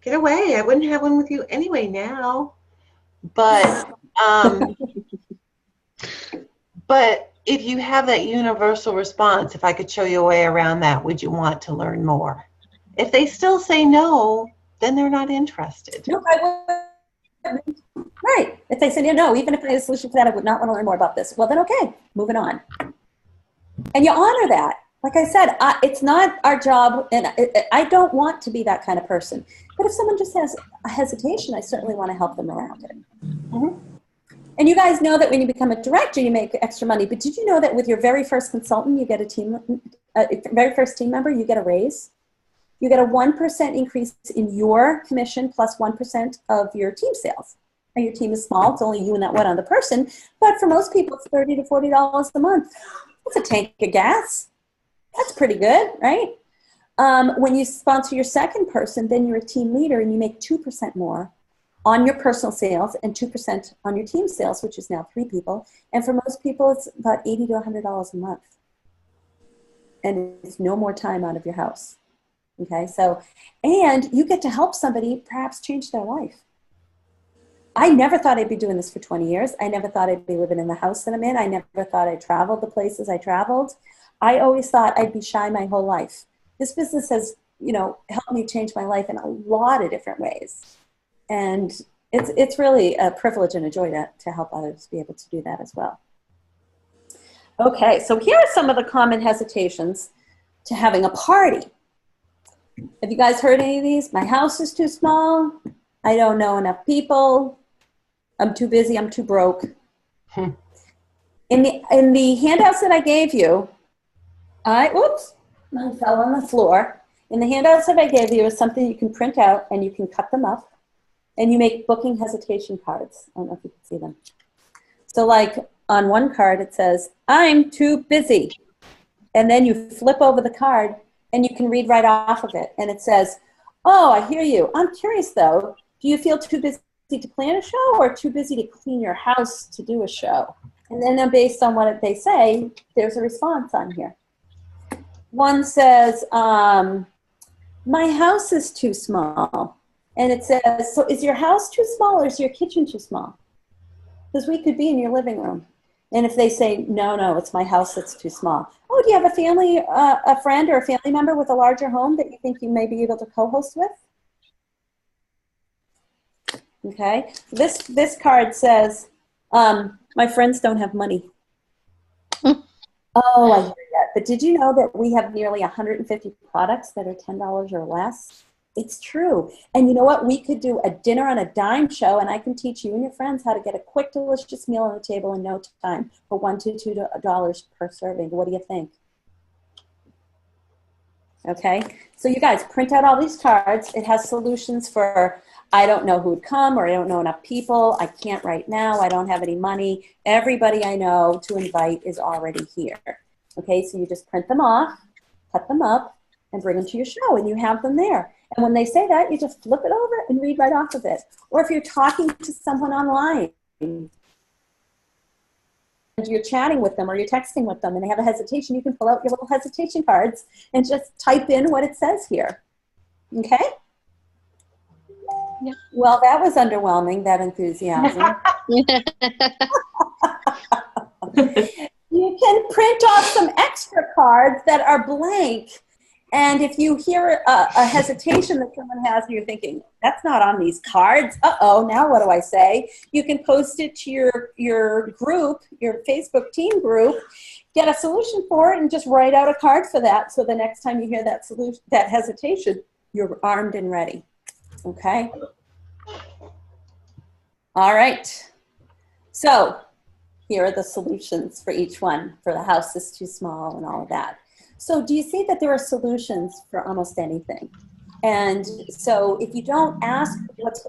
get away. I wouldn't have one with you anyway now. But but if you have that universal response, if I could show you a way around that, would you want to learn more? If they still say no, then they're not interested. No, I would. Right. If they said, no, even if I had a solution for that, I would not want to learn more about this. Well, then okay, moving on. And you honor that. Like I said, it's not our job, and I don't want to be that kind of person. But if someone just has a hesitation, I certainly want to help them around it. Mm-hmm. And you guys know that when you become a director, you make extra money. But did you know that with your very first consultant, you get very first team member, you get a raise? You get a 1% increase in your commission plus 1% of your team sales. Now, your team is small. It's only you and that one other person. But for most people, it's $30 to $40 a month. That's a tank of gas. That's pretty good, right? When you sponsor your second person, then you're a team leader and you make 2% more on your personal sales and 2% on your team sales, which is now 3 people. And for most people, it's about $80 to $100 a month. And it's no more time out of your house. Okay, so, and you get to help somebody perhaps change their life. I never thought I'd be doing this for 20 years. I never thought I'd be living in the house that I'm in. I never thought I traveled the places I traveled. I always thought I'd be shy my whole life. This business has, you know, helped me change my life in a lot of different ways. And it's really a privilege and a joy to help others be able to do that as well. Okay, so here are some of the common hesitations to having a party. Have you guys heard any of these? My house is too small. I don't know enough people. I'm too busy. I'm too broke. In the handouts that I gave you, I fell on the floor. In the handouts that I gave you is something you can print out and you can cut them up and you make booking hesitation cards. I don't know if you can see them. So like on one card it says, I'm too busy. And then you flip over the card and you can read right off of it. And it says, oh, I hear you. I'm curious though, do you feel too busy to plan a show or too busy to clean your house to do a show? And then based on what they say, there's a response on here. One says, my house is too small. And it says, so is your house too small or is your kitchen too small? Because we could be in your living room. And if they say, no, it's my house that's too small. Oh, do you have a family, a friend or a family member with a larger home that you think you may be able to co-host with? Okay. This card says, my friends don't have money. Oh, I hear But did you know that we have nearly 150 products that are $10 or less? It's true. And you know what? We could do a dinner on a dime show, and I can teach you and your friends how to get a quick, delicious meal on the table in no time for $1 to $2 per serving. What do you think? Okay, so you guys print out all these cards. It has solutions for I don't know who'd come, or I don't know enough people. I can't right now. I don't have any money. Everybody I know to invite is already here. Okay, so you just print them off, cut them up, and bring them to your show, and you have them there. And when they say that, you just flip it over and read right off of it. Or if you're talking to someone online, and you're chatting with them or you're texting with them and they have a hesitation, you can pull out your little hesitation cards and just type in what it says here. Okay? Yeah. Well, that was underwhelming, that enthusiasm. You can print off some extra cards that are blank. And if you hear a hesitation that someone has and you're thinking, that's not on these cards, uh-oh, now what do I say? You can post it to your group, your Facebook team group, get a solution for it, and just write out a card for that. So the next time you hear that solution, that hesitation, you're armed and ready. Okay? All right. So here are the solutions for each one, for the house is too small and all of that. So do you see that there are solutions for almost anything? And so if you don't ask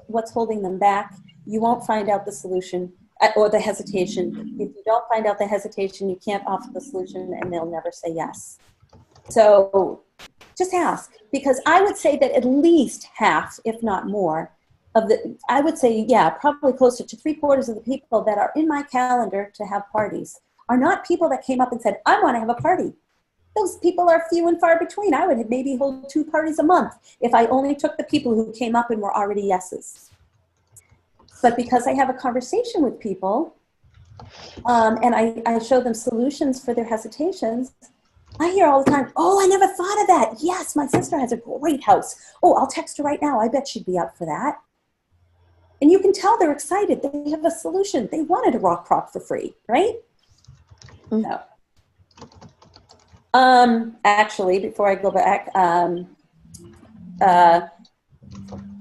what's holding them back, you won't find out the solution or the hesitation. If you don't find out the hesitation, you can't offer the solution, and they'll never say yes. So just ask, because I would say that at least half, if not more, of the, I would say, yeah, probably closer to 3/4 of the people that are in my calendar to have parties are not people that came up and said, I want to have a party. Those people are few and far between. I would maybe hold 2 parties a month if I only took the people who came up and were already yeses. But because I have a conversation with people and I show them solutions for their hesitations, I hear all the time, oh, I never thought of that. Yes, my sister has a great house. Oh, I'll text her right now. I bet she'd be up for that. And you can tell they're excited. They have a solution. They wanted a rock crop for free, right? No. Actually, before I go back,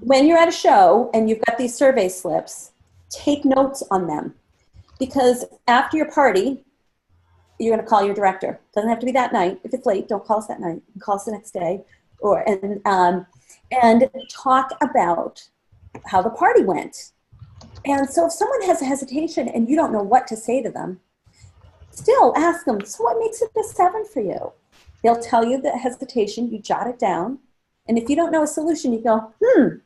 when you're at a show and you've got these survey slips, take notes on them. Because after your party, you're going to call your director. Doesn't have to be that night. If it's late, don't call us that night. Call us the next day. And talk about how the party went. And so if someone has a hesitation and you don't know what to say to them, still ask them, so what makes it a 7 for you? They'll tell you the hesitation, you jot it down. And if you don't know a solution, you go, I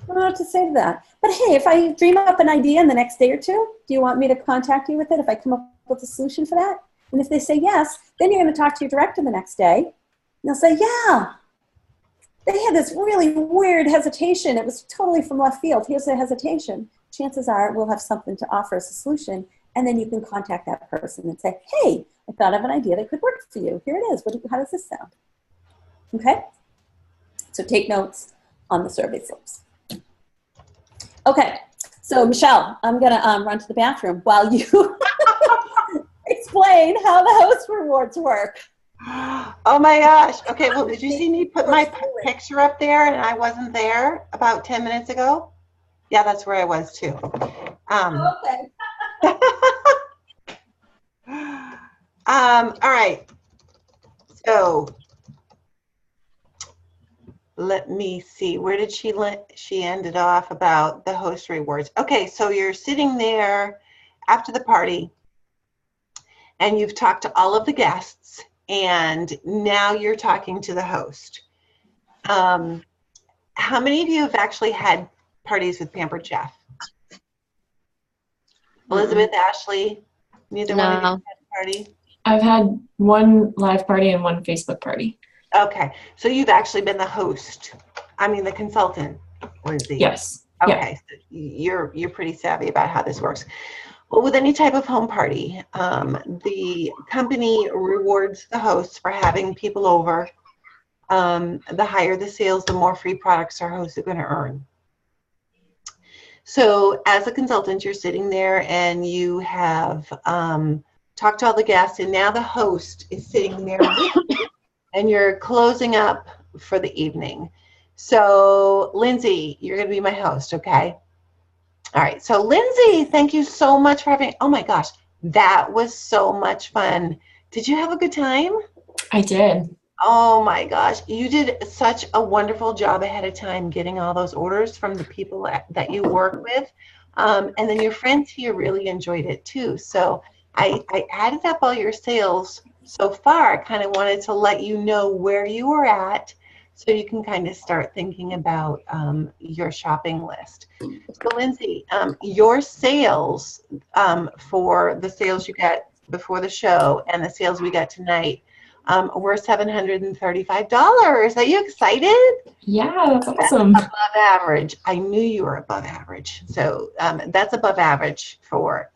don't know what to say to that. But hey, if I dream up an idea in the next day or two, do you want me to contact you with it if I come up with a solution for that? And if they say yes, then you're going to talk to your director the next day. And they'll say, yeah, they had this really weird hesitation. It was totally from left field. Here's the hesitation. Chances are we'll have something to offer as a solution. And then you can contact that person and say, hey, I thought of an idea that could work for you. Here it is. How does this sound? Okay? So take notes on the survey slips. Okay. So Michelle, I'm going to run to the bathroom while you explain how the host rewards work. Oh my gosh. Okay, well, did you see me put my picture up there and I wasn't there about 10 minutes ago? Yeah, that's where I was too. Okay. All right. So let me see. Where did she ended off about the host rewards? Okay, so you're sitting there after the party and you've talked to all of the guests and now you're talking to the host. How many of you have actually had parties with Pampered Chef? Elizabeth, Ashley, neither one of you had a party? I've had one live party and one Facebook party. Okay, so you've actually been the host. I mean, the consultant, Lindsay. Yes. Okay, so you're pretty savvy about how this works. Well, with any type of home party, the company rewards the hosts for having people over. The higher the sales, the more free products our hosts are going to earn. So as a consultant, you're sitting there and you have talked to all the guests, and now the host is sitting there with you, and you're closing up for the evening. So, Lindsay, you're going to be my host, okay? All right. So, Lindsay, thank you so much for having. Oh my gosh, that was so much fun. Did you have a good time? I did. Oh my gosh, you did such a wonderful job ahead of time getting all those orders from the people that you work with. And then your friends here really enjoyed it too. So I added up all your sales so far. I kind of wanted to let you know where you were at so you can kind of start thinking about your shopping list. So Lindsay, your sales for the sales you got before the show and the sales we got tonight, we're $735. Are you excited? Yeah, that's awesome. That's above average. I knew you were above average. So that's above average for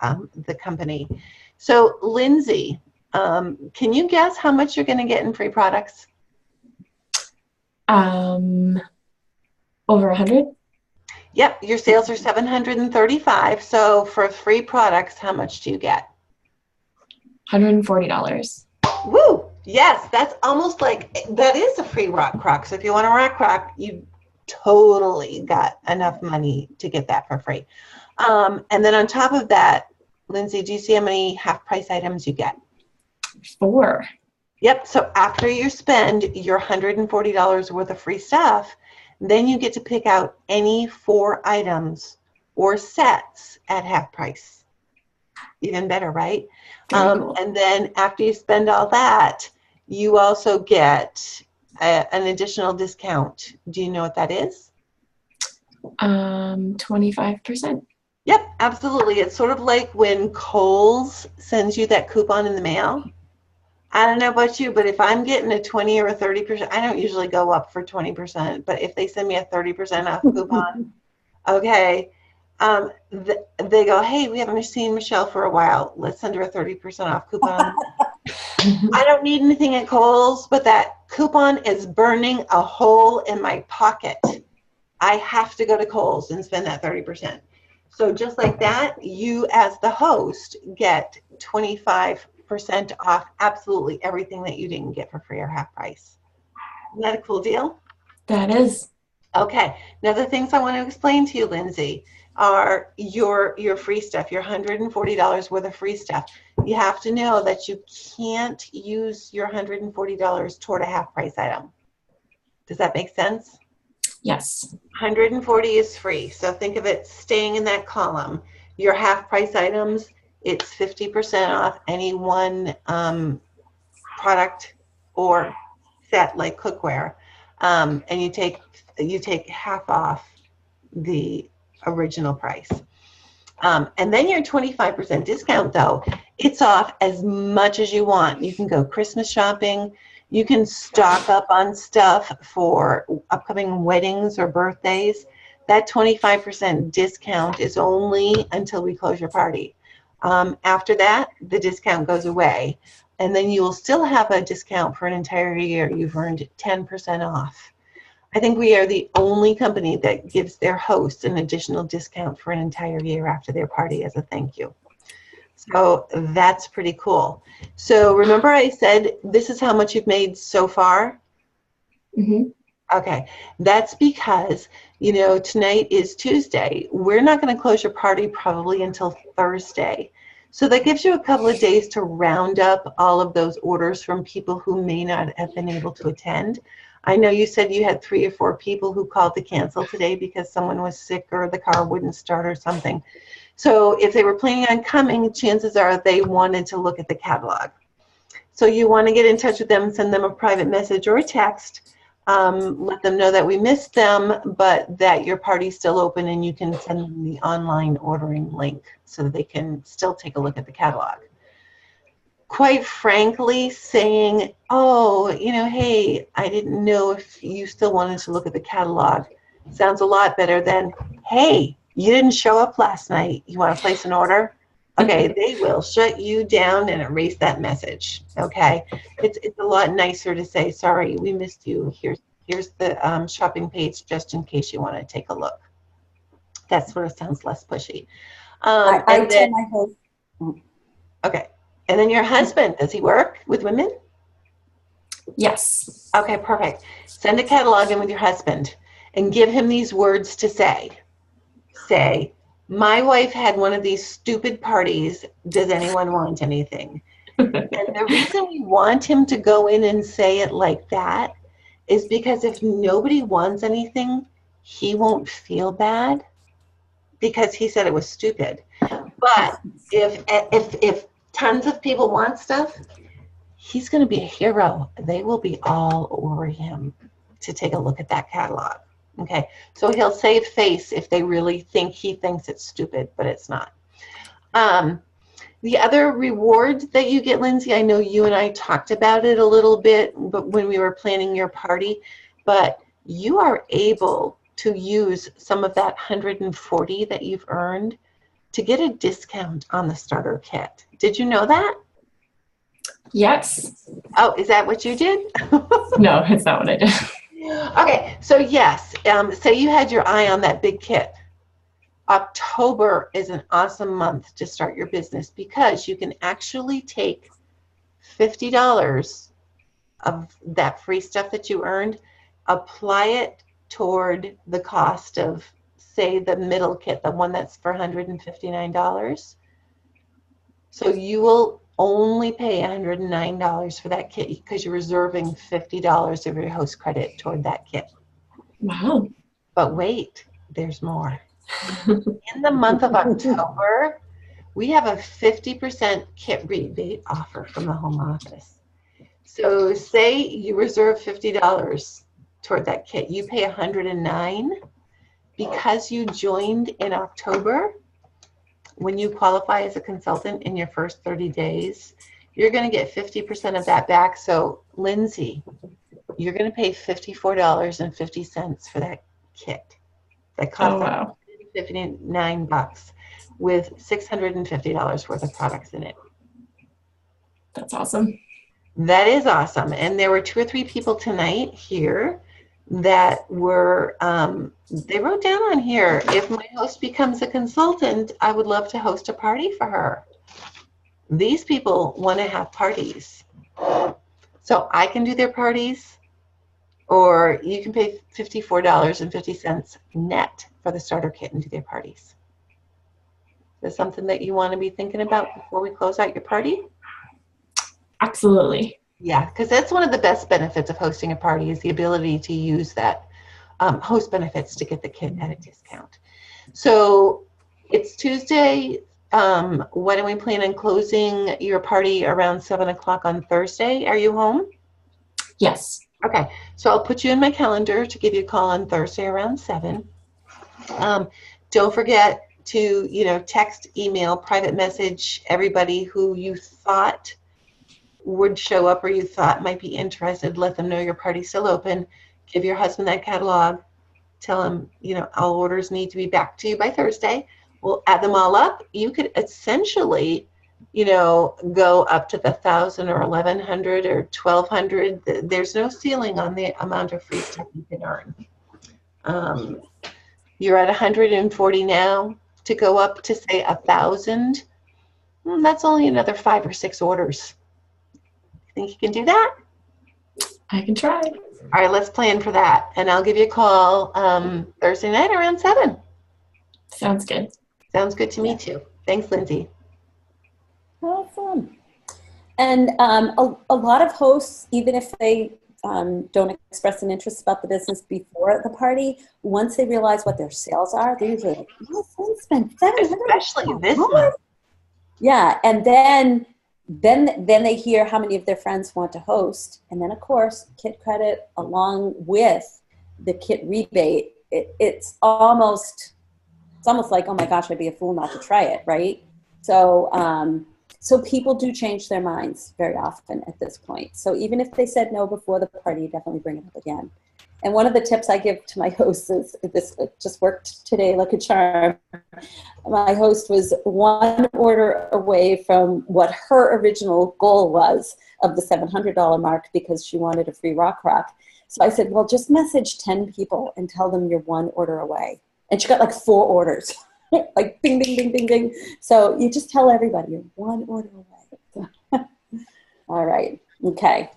the company. So Lindsay, can you guess how much you're going to get in free products? Over 100. Yep, your sales are 735. So for free products, how much do you get? $140. Woo! Yes, that's almost like, that is a free rock crock. So if you want a rock crock, you totally got enough money to get that for free. And then on top of that, Lindsay, do you see how many half price items you get? 4. Yep, so after you spend your $140 worth of free stuff, then you get to pick out any 4 items or sets at half price. Even better, right? Cool. And then after you spend all that, you also get an additional discount. Do you know what that is? 25%. Yep, absolutely. It's sort of like when Kohl's sends you that coupon in the mail. I don't know about you, but if I'm getting a 20 or a 30%, I don't usually go up for 20%, but if they send me a 30% off coupon, okay, they go, hey, we haven't seen Michelle for a while. Let's send her a 30% off coupon. I don't need anything at Kohl's, but that coupon is burning a hole in my pocket. I have to go to Kohl's and spend that 30%. So just like that, you as the host get 25% off absolutely everything that you didn't get for free or half price. Isn't that a cool deal? That is. Okay. Now the things I want to explain to you, Lindsay, are your free stuff, your $140 worth of free stuff. You have to know that you can't use your $140 toward a half price item. Does that make sense? Yes. 140 is free. So think of it staying in that column. Your half price items, it's 50% off any one product or set like cookware. And you take half off the original price. And then your 25% discount, though, it's off as much as you want. You can go Christmas shopping. You can stock up on stuff for upcoming weddings or birthdays. That 25% discount is only until we close your party. After that, the discount goes away. And then you will still have a discount for an entire year. You've earned 10% off. I think we are the only company that gives their host an additional discount for an entire year after their party as a thank you. So that's pretty cool. So remember I said this is how much you've made so far? Mm-hmm. Okay. That's because, you know, tonight is Tuesday. We're not going to close your party probably until Thursday. So that gives you a couple of days to round up all of those orders from people who may not have been able to attend. I know you said you had 3 or 4 people who called to cancel today because someone was sick or the car wouldn't start or something. So if they were planning on coming, chances are they wanted to look at the catalog. So you want to get in touch with them, send them a private message or a text, let them know that we missed them, but that your party's still open and you can send them the online ordering link so that they can still take a look at the catalog. Quite frankly, saying, oh, you know, hey, I didn't know if you still wanted to look at the catalog sounds a lot better than, hey, you didn't show up last night. You want to place an order? Okay, they will shut you down and erase that message. Okay, it's a lot nicer to say, sorry, we missed you. Here's the shopping page just in case you want to take a look. That sort of sounds less pushy. I tell my host. Okay. And then your husband, does he work with women? Yes. Okay, perfect. Send a catalog in with your husband and give him these words to say. Say, my wife had one of these stupid parties. Does anyone want anything? And the reason we want him to go in and say it like that is because if nobody wants anything, he won't feel bad because he said it was stupid. But if tons of people want stuff, he's going to be a hero. They will be all over him to take a look at that catalog. Okay, so he'll save face if they really think he thinks it's stupid, but it's not. The other reward that you get, Lindsay, I know you and I talked about it a little bit, but when we were planning your party, but you are able to use some of that 140 that you've earned to get a discount on the starter kit. Did you know that? Yes. Oh, is that what you did? No, it's not what I did. Okay, so yes, say you had your eye on that big kit. October is an awesome month to start your business because you can actually take $50 of that free stuff that you earned, apply it toward the cost of, say, the middle kit, the one that's for $159. So you will only pay $109 for that kit because you're reserving $50 of your host credit toward that kit. Wow. But wait, there's more. In the month of October, we have a 50% kit rebate offer from the home office. So say you reserve $50 toward that kit, you pay $109 because you joined in October. When you qualify as a consultant in your first 30 days, you're going to get 50% of that back. So Lindsay, you're going to pay $54.50 for that kit. That costs Oh, wow. $59 with $650 worth of products in it. That's awesome. That is awesome. And there were 2 or 3 people tonight here that were, they wrote down on here, if my host becomes a consultant, I would love to host a party for her. These people want to have parties. So I can do their parties, or you can pay $54.50 net for the starter kit and do their parties. Is that something that you want to be thinking about before we close out your party? Absolutely. Yeah, because that's one of the best benefits of hosting a party is the ability to use that host benefits to get the kit at a discount. So it's Tuesday. When do we plan on closing your party? Around 7 o'clock on Thursday. Are you home? Yes. Okay, so I'll put you in my calendar to give you a call on Thursday around 7. Don't forget to, text, email, private message everybody who you thought would show up or you thought might be interested. Let them know your party's still open. Give your husband that catalog. Tell him, all orders need to be back to you by Thursday. We'll add them all up. You could essentially, go up to the 1,000 or 1,100 or 1,200. There's no ceiling on the amount of free stuff you can earn. You're at 140 now. To go up to say 1,000, that's only another 5 or 6 orders. Think you can do that? I can try. All right, let's plan for that. And I'll give you a call Thursday night around 7. Sounds good. Sounds good to me too. Thanks, Lindsay. Awesome. And a lot of hosts, even if they don't express an interest about the business before the party, once they realize what their sales are, they're usually like, "Oh, I spent $700." Especially this month. Yeah, and then they hear how many of their friends want to host, and then of course kit credit along with the kit rebate. It's almost like, oh my gosh, I'd be a fool not to try it, right? So people do change their minds very often at this point. So even if they said no before the party, definitely bring it up again. And one of the tips I give to my hosts is, this just worked today like a charm. My host was 1 order away from what her original goal was of the $700 mark because she wanted a free rock. So I said, well, just message 10 people and tell them you're 1 order away. And she got like 4 orders, like bing, bing, bing, bing, bing. So you just tell everybody you're 1 order away. All right. Okay.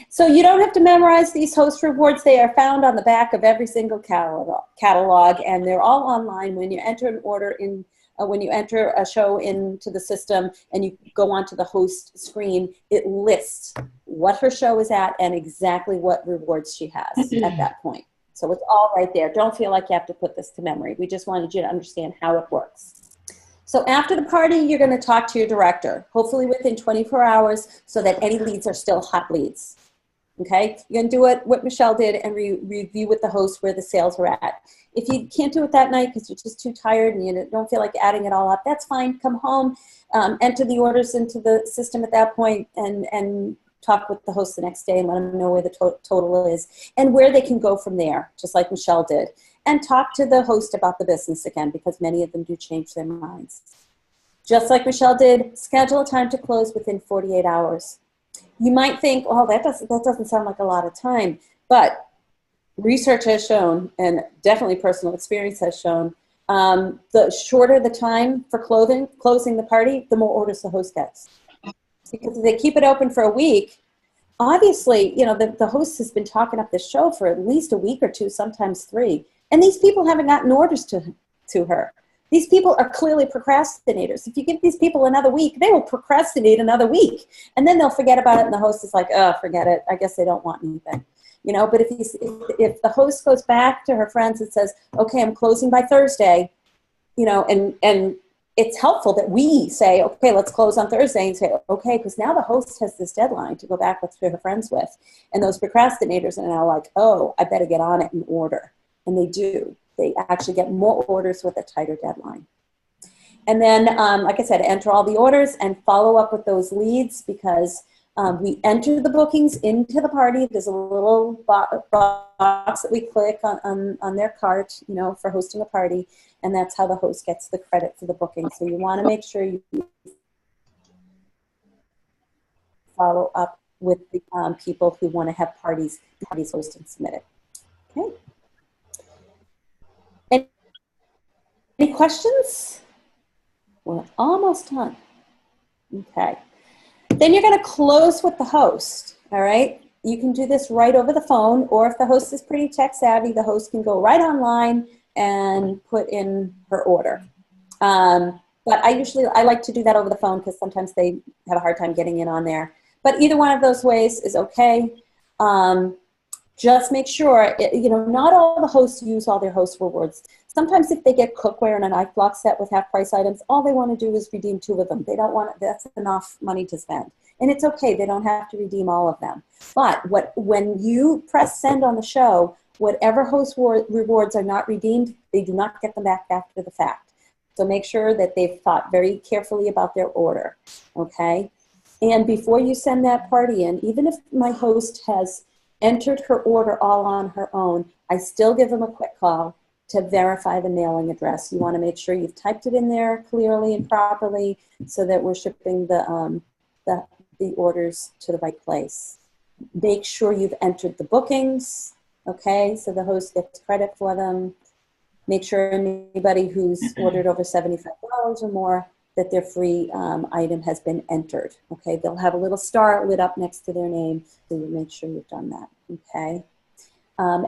So you don't have to memorize these host rewards. They are found on the back of every single catalog, and they're all online. When you enter an order in, when you enter a show into the system and you go onto the host screen, it lists what her show is at and exactly what rewards she has at that point. So it's all right there. Don't feel like you have to put this to memory. We just wanted you to understand how it works. So after the party, you're going to talk to your director, hopefully within 24 hours, so that any leads are still hot leads. Okay? You're going to do what Michelle did and review with the host where the sales are at. If you can't do it that night because you're just too tired and you don't feel like adding it all up, that's fine. Come home, enter the orders into the system at that point, and talk with the host the next day and let them know where the total is and where they can go from there, just like Michelle did. And talk to the host about the business again, because many of them do change their minds. Just like Michelle did, schedule a time to close within 48 hours. You might think, oh, that doesn't sound like a lot of time, but research has shown, and definitely personal experience has shown, the shorter the time for closing the party, the more orders the host gets. Because if they keep it open for a week, obviously, you know, the host has been talking up the show for at least a week or two, sometimes 3. And these people haven't gotten orders to her. These people are clearly procrastinators. If you give these people another week, they will procrastinate another week. And then they'll forget about it, and the host is like, oh, forget it. I guess they don't want anything. You know, but if the host goes back to her friends and says, okay, I'm closing by Thursday, you know, and it's helpful that we say, okay, let's close on Thursday, and say, okay, because now the host has this deadline to go back with her friends with. And those procrastinators are now like, oh, I better get on it and order. And they do. They actually get more orders with a tighter deadline. And then, like I said, enter all the orders and follow up with those leads, because we enter the bookings into the party. There's a little box that we click on their cart, you know, for hosting a party, and that's how the host gets the credit for the booking. So you want to make sure you follow up with the people who want to have parties hosted and submitted. Okay. Any questions? We're almost done. Okay. Then you're going to close with the host, all right? You can do this right over the phone, or if the host is pretty tech savvy, the host can go right online and put in her order. But I like to do that over the phone because sometimes they have a hard time getting in on there. But either one of those ways is okay. Just make sure, you know, not all the hosts use all their host rewards. Sometimes if they get cookware and a knife block set with half price items, all they want to do is redeem 2 of them. They don't want, that's enough money to spend. And it's okay, they don't have to redeem all of them. But when you press send on the show, whatever host rewards are not redeemed, they do not get them back after the fact. So make sure that they've thought very carefully about their order, okay? And before you send that party in, even if my host has entered her order all on her own, I still give them a quick call to verify the mailing address. You want to make sure you've typed it in there clearly and properly so that we're shipping the orders to the right place. Make sure you've entered the bookings, okay, so the host gets credit for them. Make sure anybody who's ordered over $75 or more that their free item has been entered, okay? They'll have a little star lit up next to their name, so you make sure you've done that, okay?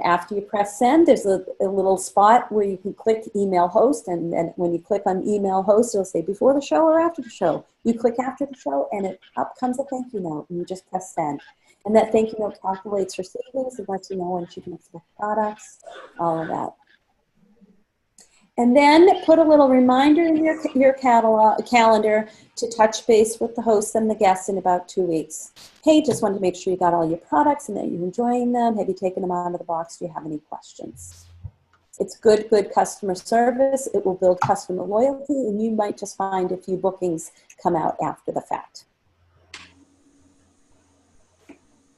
After you press send, there's a little spot where you can click email host, and then when you click on email host, it'll say before the show or after the show. You click after the show, and up comes a thank you note, and you just press send. And that thank you note calculates her savings and lets you know when she can expect products, all of that. And then put a little reminder in your calendar to touch base with the host and the guests in about 2 weeks. Hey, just wanted to make sure you got all your products and that you're enjoying them. Have you taken them out of the box? Do you have any questions? It's good customer service. It will build customer loyalty, and you might just find a few bookings come out after the fact.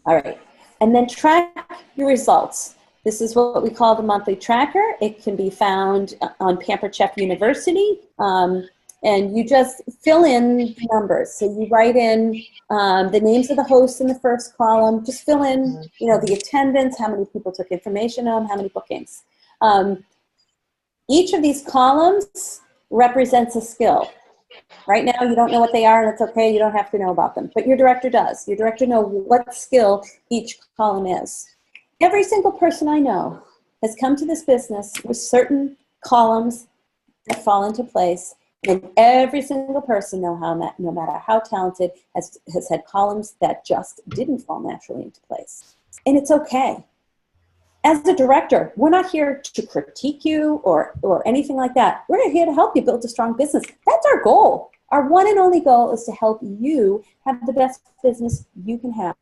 All right, and then track your results. This is what we call the monthly tracker. It can be found on Pampered Chef University, and you just fill in numbers. So you write in the names of the hosts in the first column. Just fill in, you know, the attendance, how many people took information on, how many bookings. Each of these columns represents a skill. Right now, you don't know what they are, and it's okay. You don't have to know about them. But your director does. Your director knows what skill each column is. Every single person I know has come to this business with certain columns that fall into place, and every single person, no matter how talented, has had columns that just didn't fall naturally into place. And it's okay. As a director, we're not here to critique you or anything like that. We're here to help you build a strong business. That's our goal. Our one and only goal is to help you have the best business you can have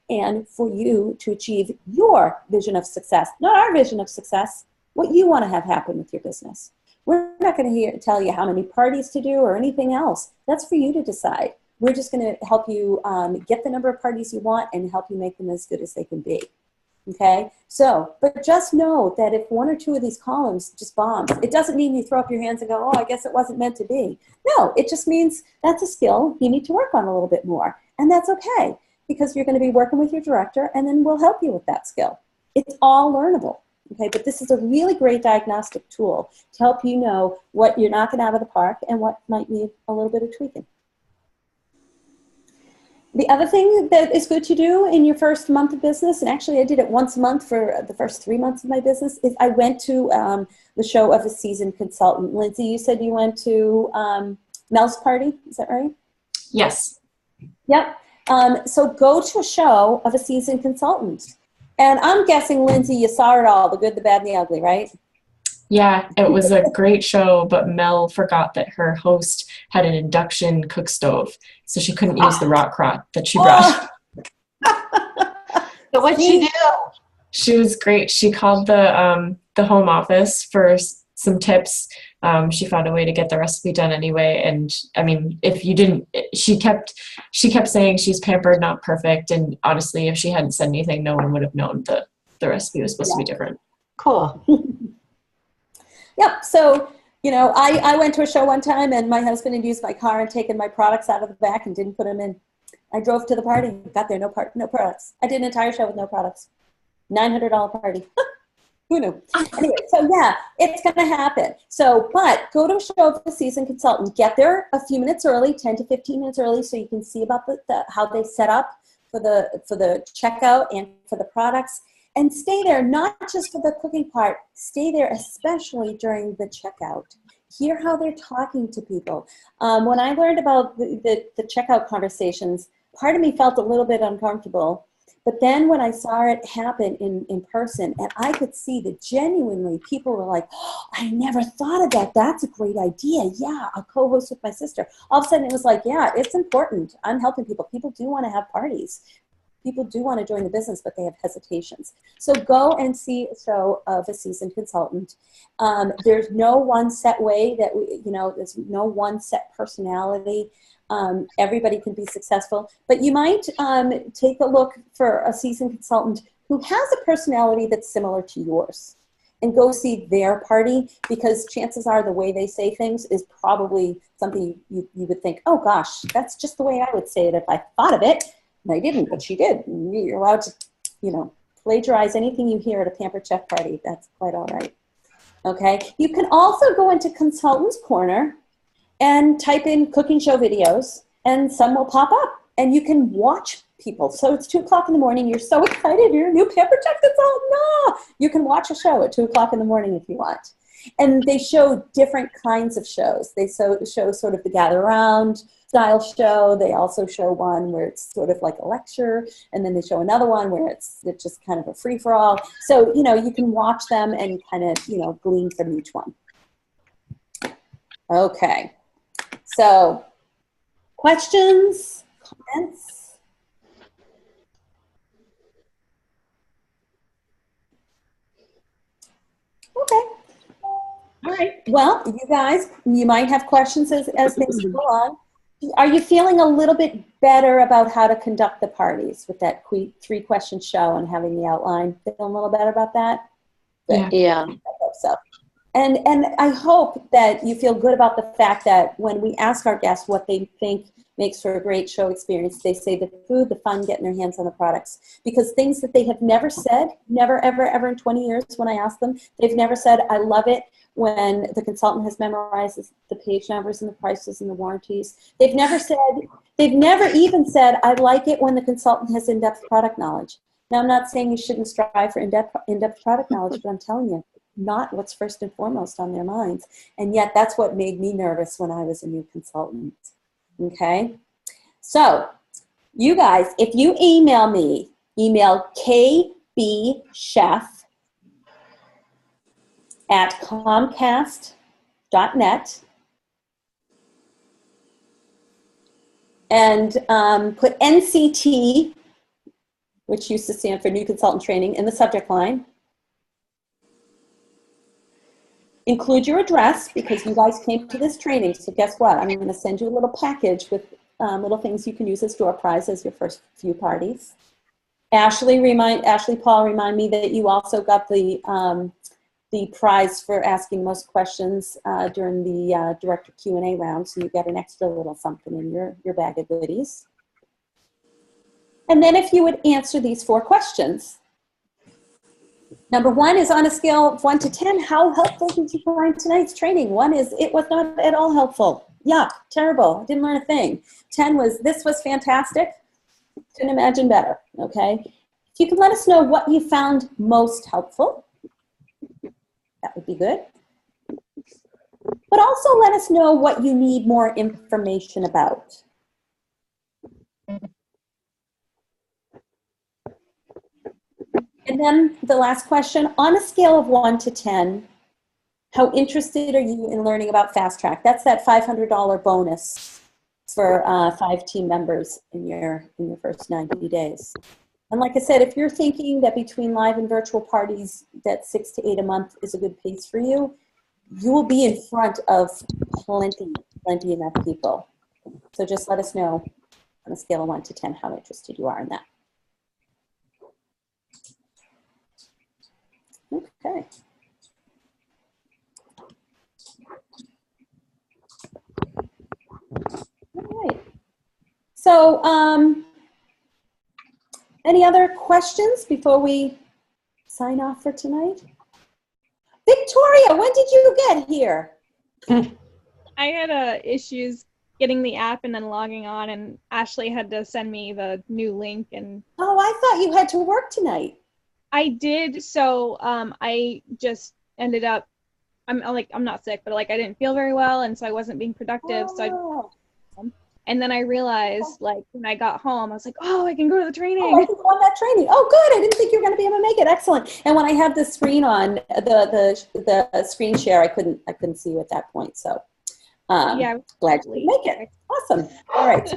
and for you to achieve your vision of success, not our vision of success, what you want to have happen with your business. We're not going to tell you how many parties to do or anything else. That's for you to decide. We're just going to help you get the number of parties you want and help you make them as good as they can be. Okay, so, but just know that if one or two of these columns just bombs, it doesn't mean you throw up your hands and go, oh, I guess it wasn't meant to be. No, it just means that's a skill you need to work on a little bit more. And that's okay, because you're going to be working with your director, and then we'll help you with that skill. It's all learnable. Okay, but this is a really great diagnostic tool to help you know what you're knocking out of the park and what might need a little bit of tweaking. The other thing that is good to do in your first month of business, and actually I did it once a month for the first 3 months of my business, is I went to the show of a seasoned consultant. Lindsay, you said you went to Mel's party, is that right? Yes. Yep. So go to a show of a seasoned consultant. And I'm guessing, Lindsay, you saw it all, the good, the bad, and the ugly, right? Yeah, it was a great show, but Mel forgot that her host had an induction cook stove, so she couldn't use the rock crot that she brought. So what'd she do? She was great. She called the home office for some tips. She found a way to get the recipe done anyway. And I mean, if you didn't, she kept saying she's pampered, not perfect. And honestly, if she hadn't said anything, no one would have known the recipe was supposed to be different. Cool. Yep. So, you know, I went to a show one time and my husband had used my car and taken my products out of the back and didn't put them in. I drove to the party, got there, no products. I did an entire show with no products. $900 party. Who knew? Anyway, so yeah, it's going to happen. So, but go to a show of a seasoned consultant. Get there a few minutes early, 10 to 15 minutes early, so you can see about how they set up for the checkout and for the products. And stay there, not just for the cooking part, stay there especially during the checkout. Hear how they're talking to people. When I learned about the checkout conversations, part of me felt a little bit uncomfortable. But then when I saw it happen in person, and I could see that genuinely people were like, oh, I never thought of that. That's a great idea. Yeah, I'll co-host with my sister. All of a sudden it was like, yeah, it's important. I'm helping people. People do want to have parties. People do want to join the business, but they have hesitations. So go and see a show of a seasoned consultant. There's no one set way that, there's no one set personality. Everybody can be successful, but you might take a look for a seasoned consultant who has a personality that's similar to yours and go see their party, because chances are the way they say things is probably something you would think, oh gosh, that's just the way I would say it if I thought of it. And I didn't, but she did. You're allowed to, plagiarize anything you hear at a Pampered Chef party. That's quite all right. Okay. You can also go into Consultant's Corner and type in cooking show videos, and some will pop up, and you can watch people. So it's 2 o'clock in the morning. You're so excited. You're a new Pampered Chef consultant. No, you can watch a show at 2 o'clock in the morning if you want. And they show different kinds of shows. They show sort of the gather around style show. They also show one where it's sort of like a lecture, and then they show another one where it's just kind of a free-for-all. So, you can watch them and kind of, glean from each one. Okay. So, questions, comments? Okay. All right. Well, you guys, you might have questions as things go on. Are you feeling a little bit better about how to conduct the parties with that 3-question show and having the outline? Feeling a little better about that? Yeah. I hope so. And I hope that you feel good about the fact that when we ask our guests what they think makes for a great show experience, they say the food, the fun, getting their hands on the products. Because things that they have never said, never, ever, ever in 20 years when I ask them, they've never said, I love it, when the consultant has memorized the page numbers and the prices and the warranties. They've never even said, I like it when the consultant has in-depth product knowledge. Now, I'm not saying you shouldn't strive for in-depth product knowledge, but I'm telling you, not what's first and foremost on their minds. And yet that's what made me nervous when I was a new consultant. Okay? So, you guys, if you email me, email kbchef@comcast.net and put NCT, which used to stand for New Consultant Training, in the subject line. Include your address because you guys came to this training. So guess what? I'm going to send you a little package with little things you can use as door prizes your first few parties. Ashley Paul, remind me that you also got the prize for asking most questions during the director Q&A round. So you get an extra little something in your bag of goodies. And then if you would answer these 4 questions. Number 1 is on a scale of 1 to 10, how helpful did you find tonight's training? 1 is, it was not at all helpful. Yuck, terrible, I didn't learn a thing. 10 was, this was fantastic. Couldn't imagine better, okay? If you could let us know what you found most helpful, that would be good. But also let us know what you need more information about. And then the last question, on a scale of 1 to 10, how interested are you in learning about Fast Track? That's that $500 bonus for 5 team members in your first 90 days. And like I said, if you're thinking that between live and virtual parties, that 6 to 8 a month is a good pace for you, you will be in front of plenty enough people. So just let us know on a scale of 1 to 10 how interested you are in that. Okay. All right. So, any other questions before we sign off for tonight? Victoria, when did you get here? I had issues getting the app and then logging on, and Ashley had to send me the new link. And oh, I thought you had to work tonight. I did, so I just ended up, I'm not sick, but like I didn't feel very well, and so I wasn't being productive. Oh. And then I realized, like, when I got home, I was like, oh, I can go to the training. Oh, I can go on that training. Oh, good. I didn't think you were going to be able to make it. Excellent. And when I had the screen on, the screen share, I couldn't see you at that point. So yeah, glad you could make it. Awesome. All right.